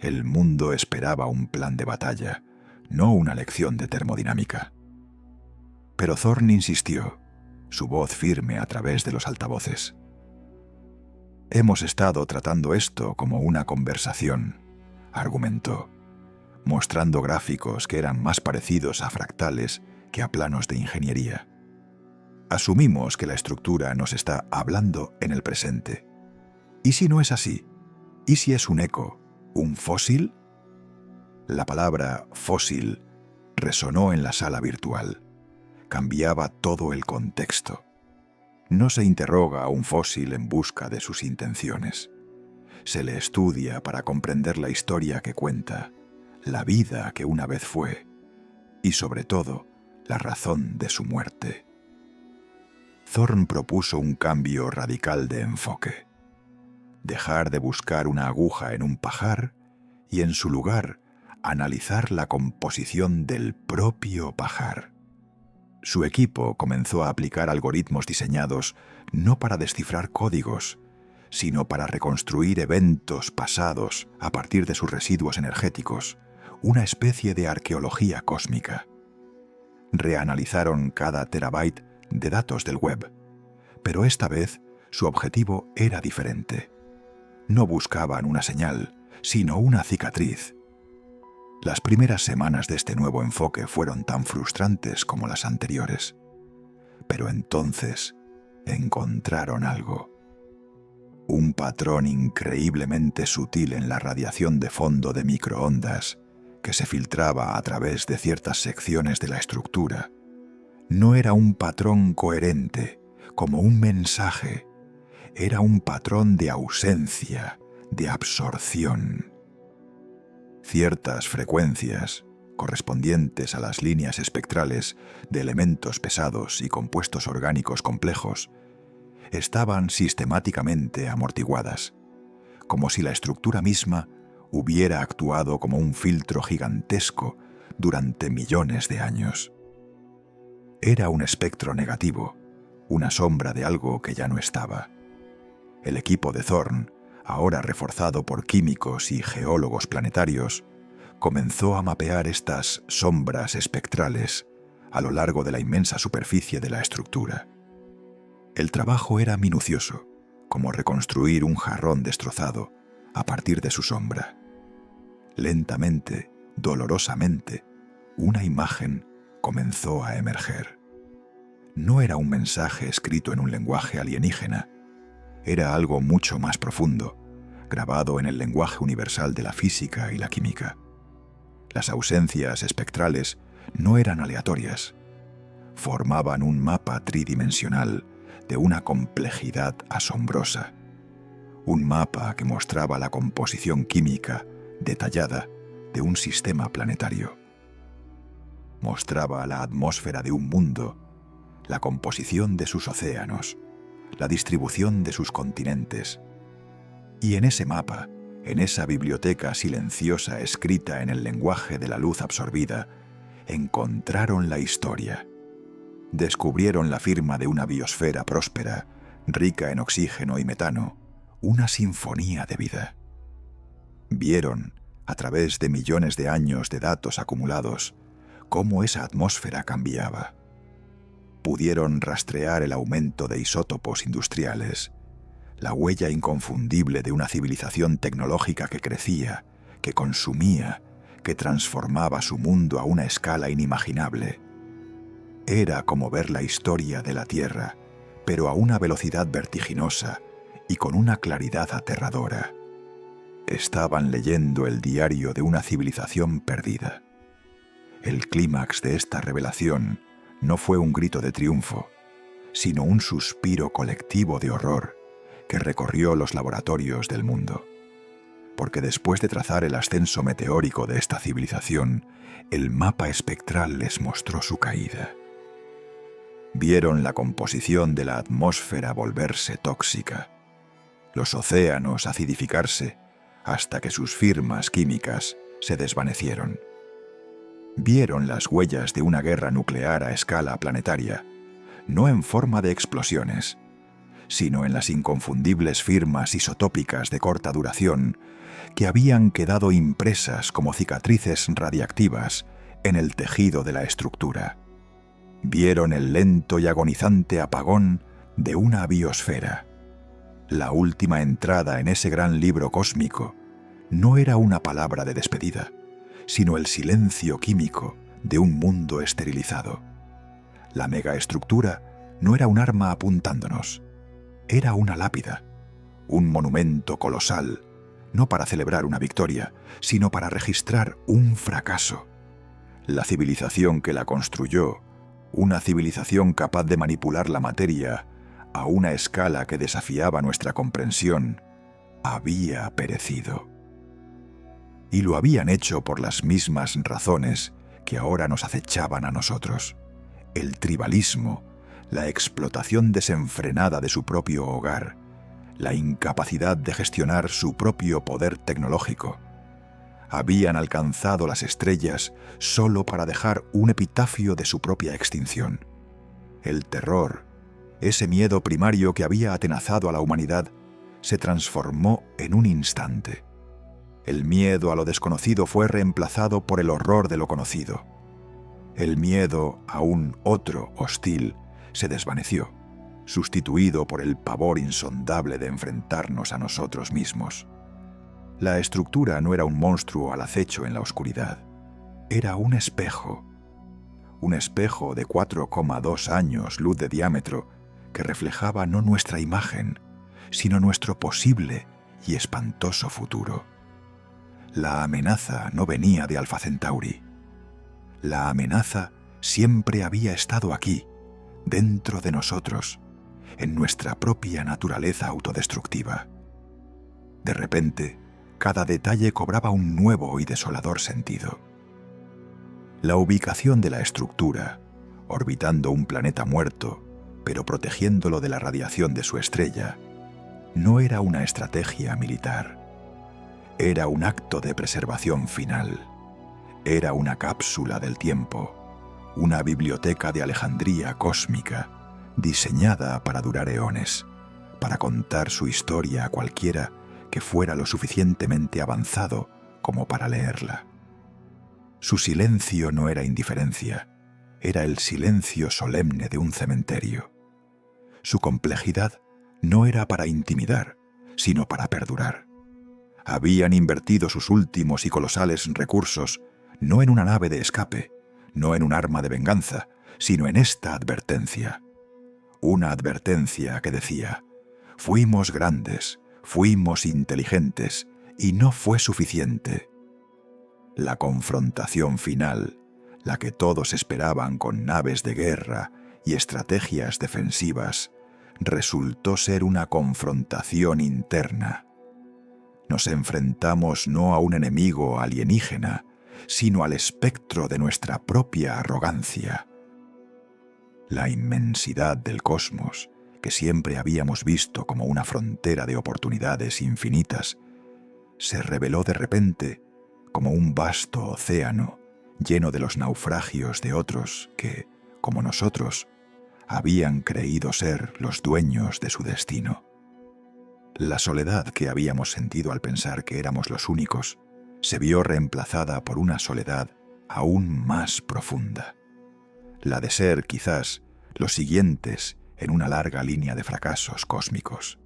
El mundo esperaba un plan de batalla, no una lección de termodinámica. Pero Thorne insistió, su voz firme a través de los altavoces. «Hemos estado tratando esto como una conversación», argumentó, mostrando gráficos que eran más parecidos a fractales que a planos de ingeniería. «Asumimos que la estructura nos está hablando en el presente. ¿Y si no es así? ¿Y si es un eco, un fósil?» La palabra fósil resonó en la sala virtual. Cambiaba todo el contexto. No se interroga a un fósil en busca de sus intenciones. Se le estudia para comprender la historia que cuenta, la vida que una vez fue, y sobre todo, la razón de su muerte. Thorne propuso un cambio radical de enfoque. Dejar de buscar una aguja en un pajar y, en su lugar, analizar la composición del propio pajar. Su equipo comenzó a aplicar algoritmos diseñados no para descifrar códigos, sino para reconstruir eventos pasados a partir de sus residuos energéticos, una especie de arqueología cósmica. Reanalizaron cada terabyte de datos del web, pero esta vez su objetivo era diferente. No buscaban una señal, sino una cicatriz. Las primeras semanas de este nuevo enfoque fueron tan frustrantes como las anteriores. Pero entonces encontraron algo. Un patrón increíblemente sutil en la radiación de fondo de microondas que se filtraba a través de ciertas secciones de la estructura no era un patrón coherente, como un mensaje, era un patrón de ausencia, de absorción. Ciertas frecuencias, correspondientes a las líneas espectrales de elementos pesados y compuestos orgánicos complejos, estaban sistemáticamente amortiguadas, como si la estructura misma hubiera actuado como un filtro gigantesco durante millones de años. Era un espectro negativo, una sombra de algo que ya no estaba. El equipo de Thorne, ahora reforzado por químicos y geólogos planetarios, comenzó a mapear estas sombras espectrales a lo largo de la inmensa superficie de la estructura. El trabajo era minucioso, como reconstruir un jarrón destrozado a partir de su sombra. Lentamente, dolorosamente, una imagen comenzó a emerger. No era un mensaje escrito en un lenguaje alienígena, era algo mucho más profundo, grabado en el lenguaje universal de la física y la química. Las ausencias espectrales no eran aleatorias, formaban un mapa tridimensional de una complejidad asombrosa, un mapa que mostraba la composición química detallada de un sistema planetario. Mostraba la atmósfera de un mundo, la composición de sus océanos, la distribución de sus continentes. Y en ese mapa, en esa biblioteca silenciosa escrita en el lenguaje de la luz absorbida, encontraron la historia. Descubrieron la firma de una biosfera próspera, rica en oxígeno y metano, una sinfonía de vida. Vieron, a través de millones de años de datos acumulados, cómo esa atmósfera cambiaba. Pudieron rastrear el aumento de isótopos industriales, la huella inconfundible de una civilización tecnológica que crecía, que consumía, que transformaba su mundo a una escala inimaginable. Era como ver la historia de la Tierra, pero a una velocidad vertiginosa y con una claridad aterradora. Estaban leyendo el diario de una civilización perdida. El clímax de esta revelación no fue un grito de triunfo, sino un suspiro colectivo de horror que recorrió los laboratorios del mundo. Porque después de trazar el ascenso meteórico de esta civilización, el mapa espectral les mostró su caída. Vieron la composición de la atmósfera volverse tóxica, los océanos acidificarse hasta que sus firmas químicas se desvanecieron. Vieron las huellas de una guerra nuclear a escala planetaria, no en forma de explosiones, sino en las inconfundibles firmas isotópicas de corta duración que habían quedado impresas como cicatrices radiactivas en el tejido de la estructura. Vieron el lento y agonizante apagón de una biosfera. La última entrada en ese gran libro cósmico no era una palabra de despedida, sino el silencio químico de un mundo esterilizado. La megaestructura no era un arma apuntándonos, era una lápida, un monumento colosal, no para celebrar una victoria, sino para registrar un fracaso. La civilización que la construyó, una civilización capaz de manipular la materia a una escala que desafiaba nuestra comprensión, había perecido. Y lo habían hecho por las mismas razones que ahora nos acechaban a nosotros: el tribalismo, la explotación desenfrenada de su propio hogar, la incapacidad de gestionar su propio poder tecnológico. Habían alcanzado las estrellas solo para dejar un epitafio de su propia extinción. El terror, ese miedo primario que había atenazado a la humanidad, se transformó en un instante. El miedo a lo desconocido fue reemplazado por el horror de lo conocido. El miedo a un otro hostil se desvaneció, sustituido por el pavor insondable de enfrentarnos a nosotros mismos. La estructura no era un monstruo al acecho en la oscuridad. Era un espejo de 4,2 años luz de diámetro que reflejaba no nuestra imagen, sino nuestro posible y espantoso futuro. La amenaza no venía de Alpha Centauri. La amenaza siempre había estado aquí, dentro de nosotros, en nuestra propia naturaleza autodestructiva. De repente, cada detalle cobraba un nuevo y desolador sentido. La ubicación de la estructura, orbitando un planeta muerto, pero protegiéndolo de la radiación de su estrella, no era una estrategia militar. Era un acto de preservación final. Era una cápsula del tiempo, una biblioteca de Alejandría cósmica, diseñada para durar eones, para contar su historia a cualquiera que fuera lo suficientemente avanzado como para leerla. Su silencio no era indiferencia, era el silencio solemne de un cementerio. Su complejidad no era para intimidar, sino para perdurar. Habían invertido sus últimos y colosales recursos no en una nave de escape, no en un arma de venganza, sino en esta advertencia. Una advertencia que decía: fuimos grandes, fuimos inteligentes, y no fue suficiente. La confrontación final, la que todos esperaban con naves de guerra y estrategias defensivas, resultó ser una confrontación interna. Nos enfrentamos no a un enemigo alienígena, sino al espectro de nuestra propia arrogancia. La inmensidad del cosmos, que siempre habíamos visto como una frontera de oportunidades infinitas, se reveló de repente como un vasto océano lleno de los naufragios de otros que, como nosotros, habían creído ser los dueños de su destino. La soledad que habíamos sentido al pensar que éramos los únicos se vio reemplazada por una soledad aún más profunda, la de ser, quizás, los siguientes en una larga línea de fracasos cósmicos.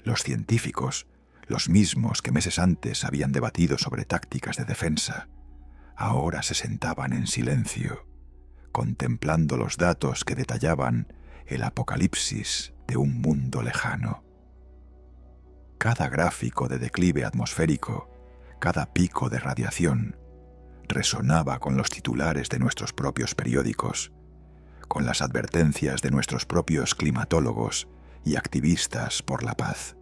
Los científicos, los mismos que meses antes habían debatido sobre tácticas de defensa, ahora se sentaban en silencio, contemplando los datos que detallaban el apocalipsis de un mundo lejano. Cada gráfico de declive atmosférico, cada pico de radiación, resonaba con los titulares de nuestros propios periódicos, con las advertencias de nuestros propios climatólogos y activistas por la paz.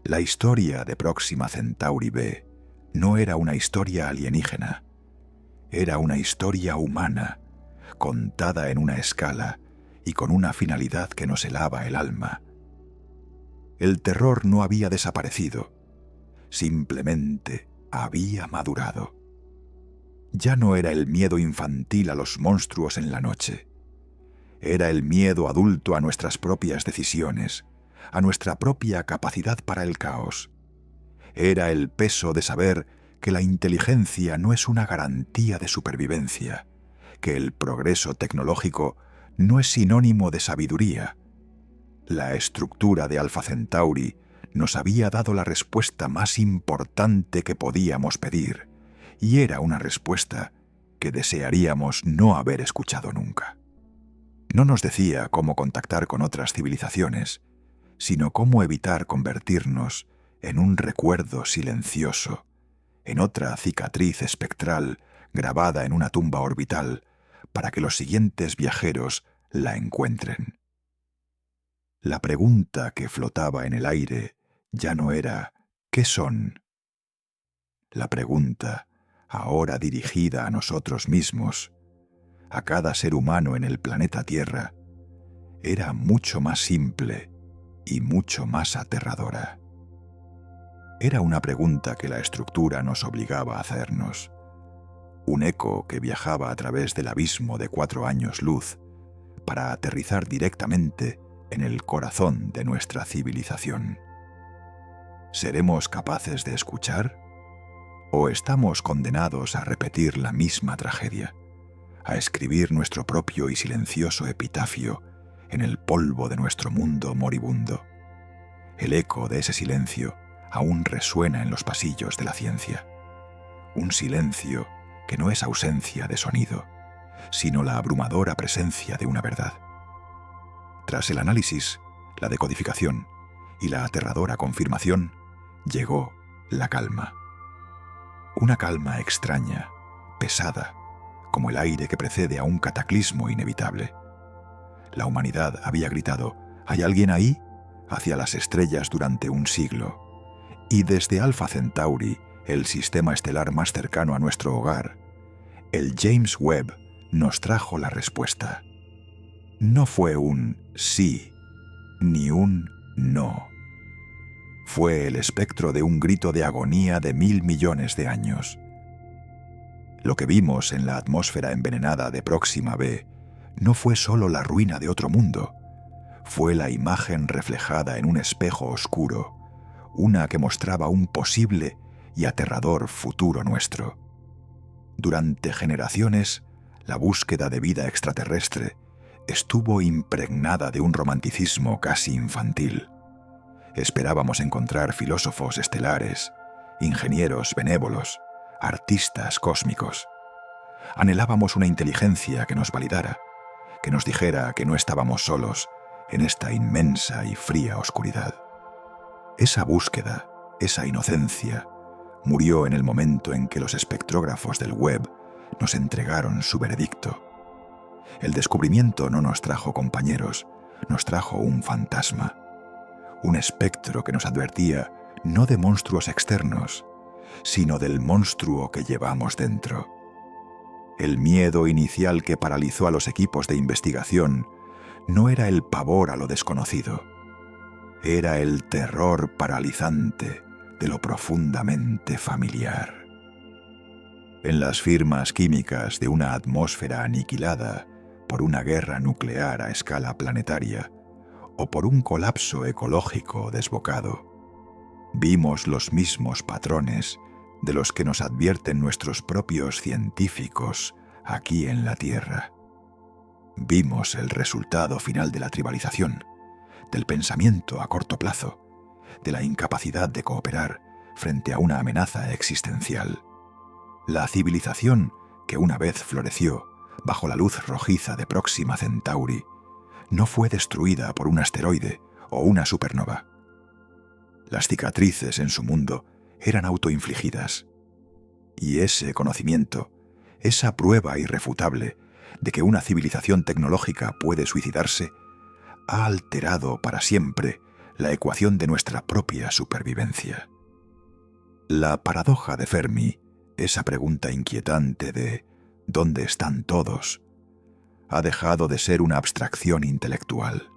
La historia de Próxima Centauri B no era una historia alienígena, era una historia humana, contada en una escala y con una finalidad que nos helaba el alma. El terror no había desaparecido, simplemente había madurado. Ya no era el miedo infantil a los monstruos en la noche. Era el miedo adulto a nuestras propias decisiones, a nuestra propia capacidad para el caos. Era el peso de saber que la inteligencia no es una garantía de supervivencia, que el progreso tecnológico no es sinónimo de sabiduría. La estructura de Alpha Centauri nos había dado la respuesta más importante que podíamos pedir, y era una respuesta que desearíamos no haber escuchado nunca. No nos decía cómo contactar con otras civilizaciones, sino cómo evitar convertirnos en un recuerdo silencioso, en otra cicatriz espectral grabada en una tumba orbital para que los siguientes viajeros la encuentren. La pregunta que flotaba en el aire ya no era ¿qué son? La pregunta, ahora dirigida a nosotros mismos, a cada ser humano en el planeta Tierra, era mucho más simple y mucho más aterradora. Era una pregunta que la estructura nos obligaba a hacernos, un eco que viajaba a través del abismo de 4 años luz para aterrizar directamente en el corazón de nuestra civilización. ¿Seremos capaces de escuchar? ¿O estamos condenados a repetir la misma tragedia, a escribir nuestro propio y silencioso epitafio en el polvo de nuestro mundo moribundo? El eco de ese silencio aún resuena en los pasillos de la ciencia. Un silencio que no es ausencia de sonido, sino la abrumadora presencia de una verdad. Tras el análisis, la decodificación y la aterradora confirmación, llegó, la calma. Una calma extraña, pesada, como el aire que precede a un cataclismo inevitable. La humanidad había gritado: «¿Hay alguien ahí?», hacia las estrellas durante un siglo. Y desde Alpha Centauri, el sistema estelar más cercano a nuestro hogar, el James Webb nos trajo la respuesta. No fue un sí, ni un no. Fue el espectro de un grito de agonía de 1.000 millones de años. Lo que vimos en la atmósfera envenenada de Próxima B no fue solo la ruina de otro mundo, fue la imagen reflejada en un espejo oscuro, una que mostraba un posible y aterrador futuro nuestro. Durante generaciones, la búsqueda de vida extraterrestre estuvo impregnada de un romanticismo casi infantil. Esperábamos encontrar filósofos estelares, ingenieros benévolos, artistas cósmicos. Anhelábamos una inteligencia que nos validara, que nos dijera que no estábamos solos en esta inmensa y fría oscuridad. Esa búsqueda, esa inocencia, murió en el momento en que los espectrógrafos del Webb nos entregaron su veredicto. El descubrimiento no nos trajo compañeros, nos trajo un fantasma, un espectro que nos advertía no de monstruos externos, sino del monstruo que llevamos dentro. El miedo inicial que paralizó a los equipos de investigación no era el pavor a lo desconocido, era el terror paralizante de lo profundamente familiar. En las firmas químicas de una atmósfera aniquilada por una guerra nuclear a escala planetaria o por un colapso ecológico desbocado, vimos los mismos patrones de los que nos advierten nuestros propios científicos aquí en la Tierra. Vimos el resultado final de la tribalización, del pensamiento a corto plazo, de la incapacidad de cooperar frente a una amenaza existencial. La civilización que una vez floreció bajo la luz rojiza de Próxima Centauri no fue destruida por un asteroide o una supernova. Las cicatrices en su mundo eran autoinfligidas. Y ese conocimiento, esa prueba irrefutable de que una civilización tecnológica puede suicidarse, ha alterado para siempre la ecuación de nuestra propia supervivencia. La paradoja de Fermi, esa pregunta inquietante de ¿dónde están todos?, ha dejado de ser una abstracción intelectual.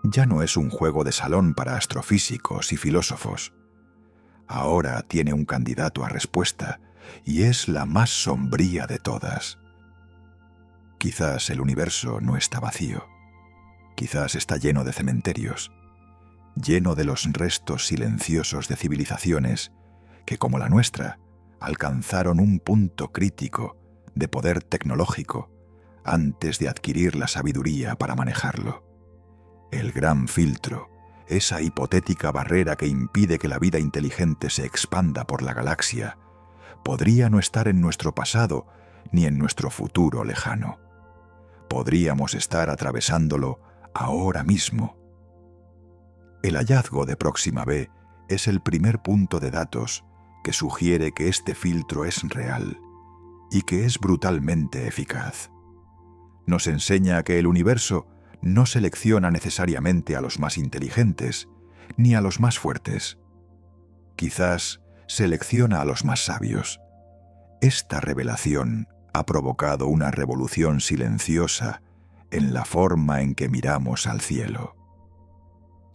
Ya no es un juego de salón para astrofísicos y filósofos. Ahora tiene un candidato a respuesta y es la más sombría de todas. Quizás el universo no está vacío. Quizás está lleno de cementerios, lleno de los restos silenciosos de civilizaciones que, como la nuestra, alcanzaron un punto crítico de poder tecnológico antes de adquirir la sabiduría para manejarlo. El gran filtro, esa hipotética barrera que impide que la vida inteligente se expanda por la galaxia, podría no estar en nuestro pasado ni en nuestro futuro lejano. Podríamos estar atravesándolo ahora mismo. El hallazgo de Próxima B es el primer punto de datos que sugiere que este filtro es real y que es brutalmente eficaz. Nos enseña que el universo no selecciona necesariamente a los más inteligentes ni a los más fuertes. Quizás selecciona a los más sabios. Esta revelación ha provocado una revolución silenciosa en la forma en que miramos al cielo.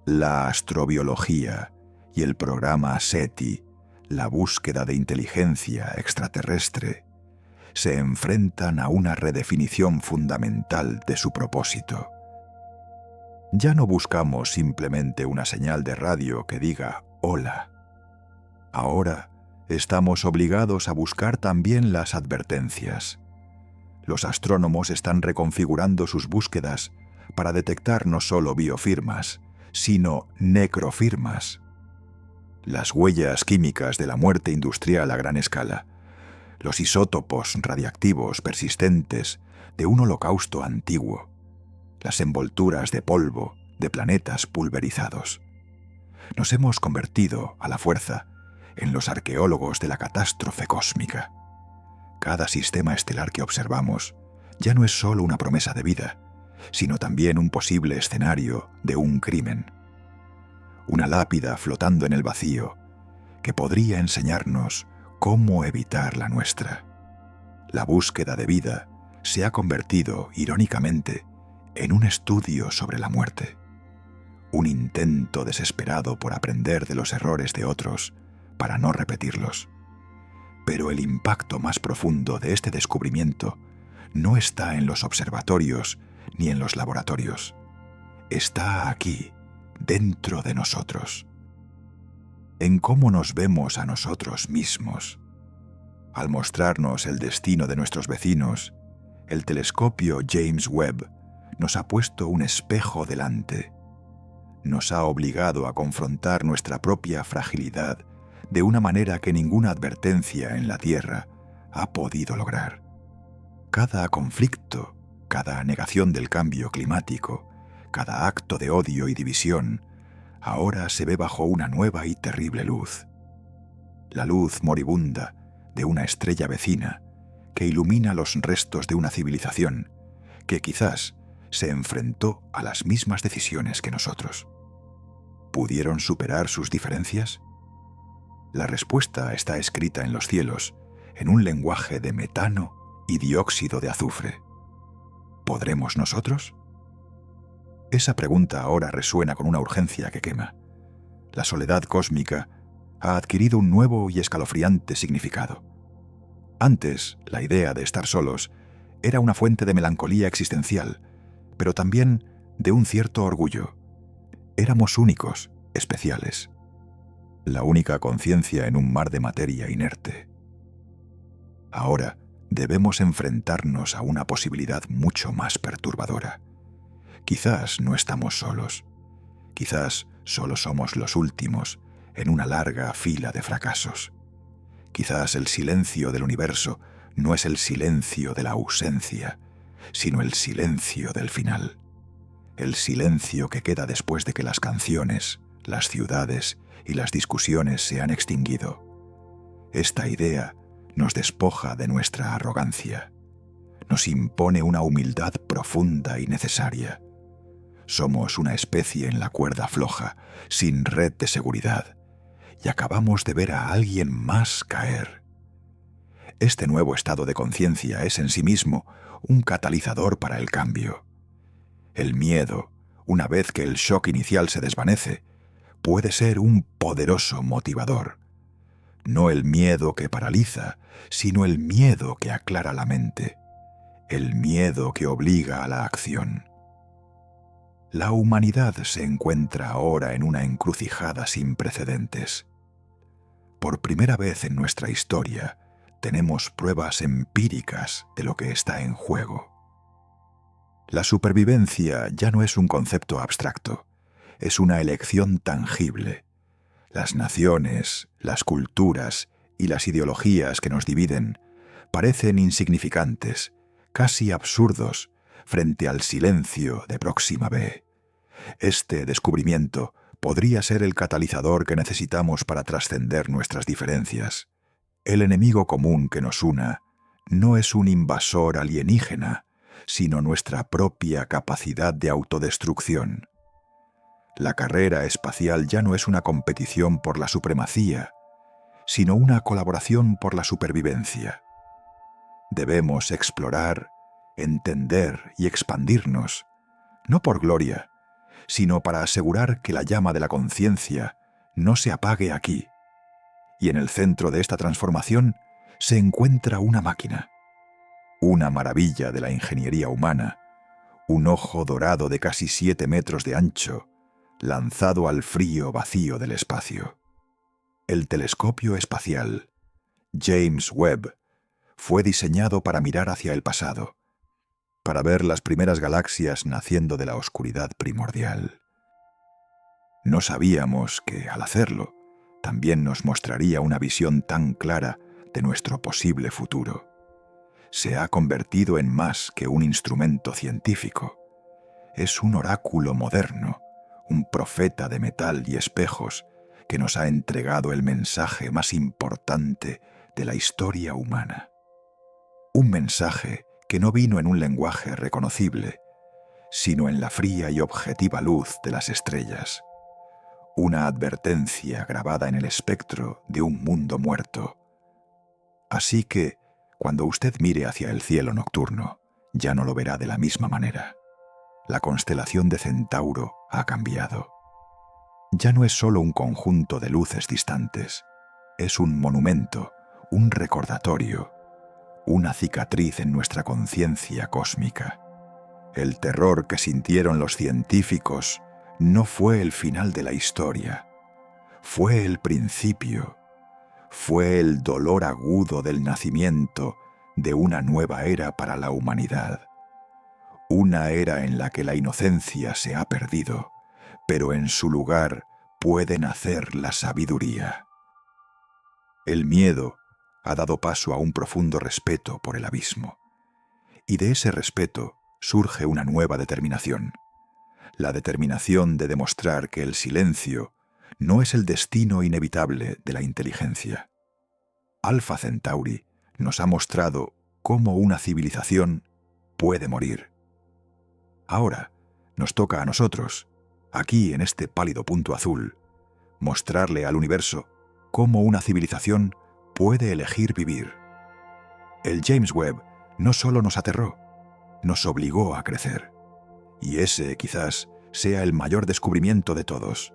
La astrobiología y el programa SETI, la búsqueda de inteligencia extraterrestre, se enfrentan a una redefinición fundamental de su propósito. Ya no buscamos simplemente una señal de radio que diga «hola». Ahora estamos obligados a buscar también las advertencias. Los astrónomos están reconfigurando sus búsquedas para detectar no solo biofirmas, sino necrofirmas. Las huellas químicas de la muerte industrial a gran escala, los isótopos radiactivos persistentes de un holocausto antiguo, las envolturas de polvo de planetas pulverizados. Nos hemos convertido, a la fuerza, en los arqueólogos de la catástrofe cósmica. Cada sistema estelar que observamos ya no es solo una promesa de vida, sino también un posible escenario de un crimen. Una lápida flotando en el vacío que podría enseñarnos cómo evitar la nuestra. La búsqueda de vida se ha convertido, irónicamente, en un estudio sobre la muerte. Un intento desesperado por aprender de los errores de otros para no repetirlos. Pero el impacto más profundo de este descubrimiento no está en los observatorios ni en los laboratorios. Está aquí, dentro de nosotros. En cómo nos vemos a nosotros mismos. Al mostrarnos el destino de nuestros vecinos, el telescopio James Webb nos ha puesto un espejo delante. Nos ha obligado a confrontar nuestra propia fragilidad de una manera que ninguna advertencia en la Tierra ha podido lograr. Cada conflicto, cada negación del cambio climático, cada acto de odio y división, ahora se ve bajo una nueva y terrible luz. La luz moribunda de una estrella vecina que ilumina los restos de una civilización que quizás se enfrentó a las mismas decisiones que nosotros. ¿Pudieron superar sus diferencias? La respuesta está escrita en los cielos, en un lenguaje de metano y dióxido de azufre. ¿Podremos nosotros? Esa pregunta ahora resuena con una urgencia que quema. La soledad cósmica ha adquirido un nuevo y escalofriante significado. Antes, la idea de estar solos era una fuente de melancolía existencial, pero también de un cierto orgullo. Éramos únicos, especiales. La única conciencia en un mar de materia inerte. Ahora debemos enfrentarnos a una posibilidad mucho más perturbadora. Quizás no estamos solos. Quizás solo somos los últimos en una larga fila de fracasos. Quizás el silencio del universo no es el silencio de la ausencia, sino el silencio del final. El silencio que queda después de que las canciones, las ciudades y las discusiones se han extinguido. Esta idea nos despoja de nuestra arrogancia. Nos impone una humildad profunda y necesaria. Somos una especie en la cuerda floja, sin red de seguridad, y acabamos de ver a alguien más caer. Este nuevo estado de conciencia es en sí mismo un catalizador para el cambio. El miedo, una vez que el shock inicial se desvanece, puede ser un poderoso motivador. No el miedo que paraliza, sino el miedo que aclara la mente. El miedo que obliga a la acción. La humanidad se encuentra ahora en una encrucijada sin precedentes. Por primera vez en nuestra historia, tenemos pruebas empíricas de lo que está en juego. La supervivencia ya no es un concepto abstracto, es una elección tangible. Las naciones, las culturas y las ideologías que nos dividen parecen insignificantes, casi absurdos, frente al silencio de Próxima B. Este descubrimiento podría ser el catalizador que necesitamos para trascender nuestras diferencias. El enemigo común que nos una no es un invasor alienígena, sino nuestra propia capacidad de autodestrucción. La carrera espacial ya no es una competición por la supremacía, sino una colaboración por la supervivencia. Debemos explorar, entender y expandirnos, no por gloria, sino para asegurar que la llama de la conciencia no se apague aquí. Y en el centro de esta transformación se encuentra una máquina, una maravilla de la ingeniería humana, un ojo dorado de casi 7 metros de ancho, lanzado al frío vacío del espacio. El telescopio espacial, James Webb, fue diseñado para mirar hacia el pasado, para ver las primeras galaxias naciendo de la oscuridad primordial. No sabíamos que, al hacerlo, también nos mostraría una visión tan clara de nuestro posible futuro. Se ha convertido en más que un instrumento científico. Es un oráculo moderno, un profeta de metal y espejos que nos ha entregado el mensaje más importante de la historia humana. Un mensaje que no vino en un lenguaje reconocible, sino en la fría y objetiva luz de las estrellas. Una advertencia grabada en el espectro de un mundo muerto. Así que, cuando usted mire hacia el cielo nocturno, ya no lo verá de la misma manera. La constelación de Centauro ha cambiado. Ya no es solo un conjunto de luces distantes, es un monumento, un recordatorio, una cicatriz en nuestra conciencia cósmica. El terror que sintieron los científicos no fue el final de la historia, fue el principio, fue el dolor agudo del nacimiento de una nueva era para la humanidad. Una era en la que la inocencia se ha perdido, pero en su lugar puede nacer la sabiduría. El miedo ha dado paso a un profundo respeto por el abismo, y de ese respeto surge una nueva determinación, la determinación de demostrar que el silencio no es el destino inevitable de la inteligencia. Alpha Centauri nos ha mostrado cómo una civilización puede morir. Ahora nos toca a nosotros, aquí en este pálido punto azul, mostrarle al universo cómo una civilización puede elegir vivir. El James Webb no solo nos aterró, nos obligó a crecer. Y ese, quizás, sea el mayor descubrimiento de todos.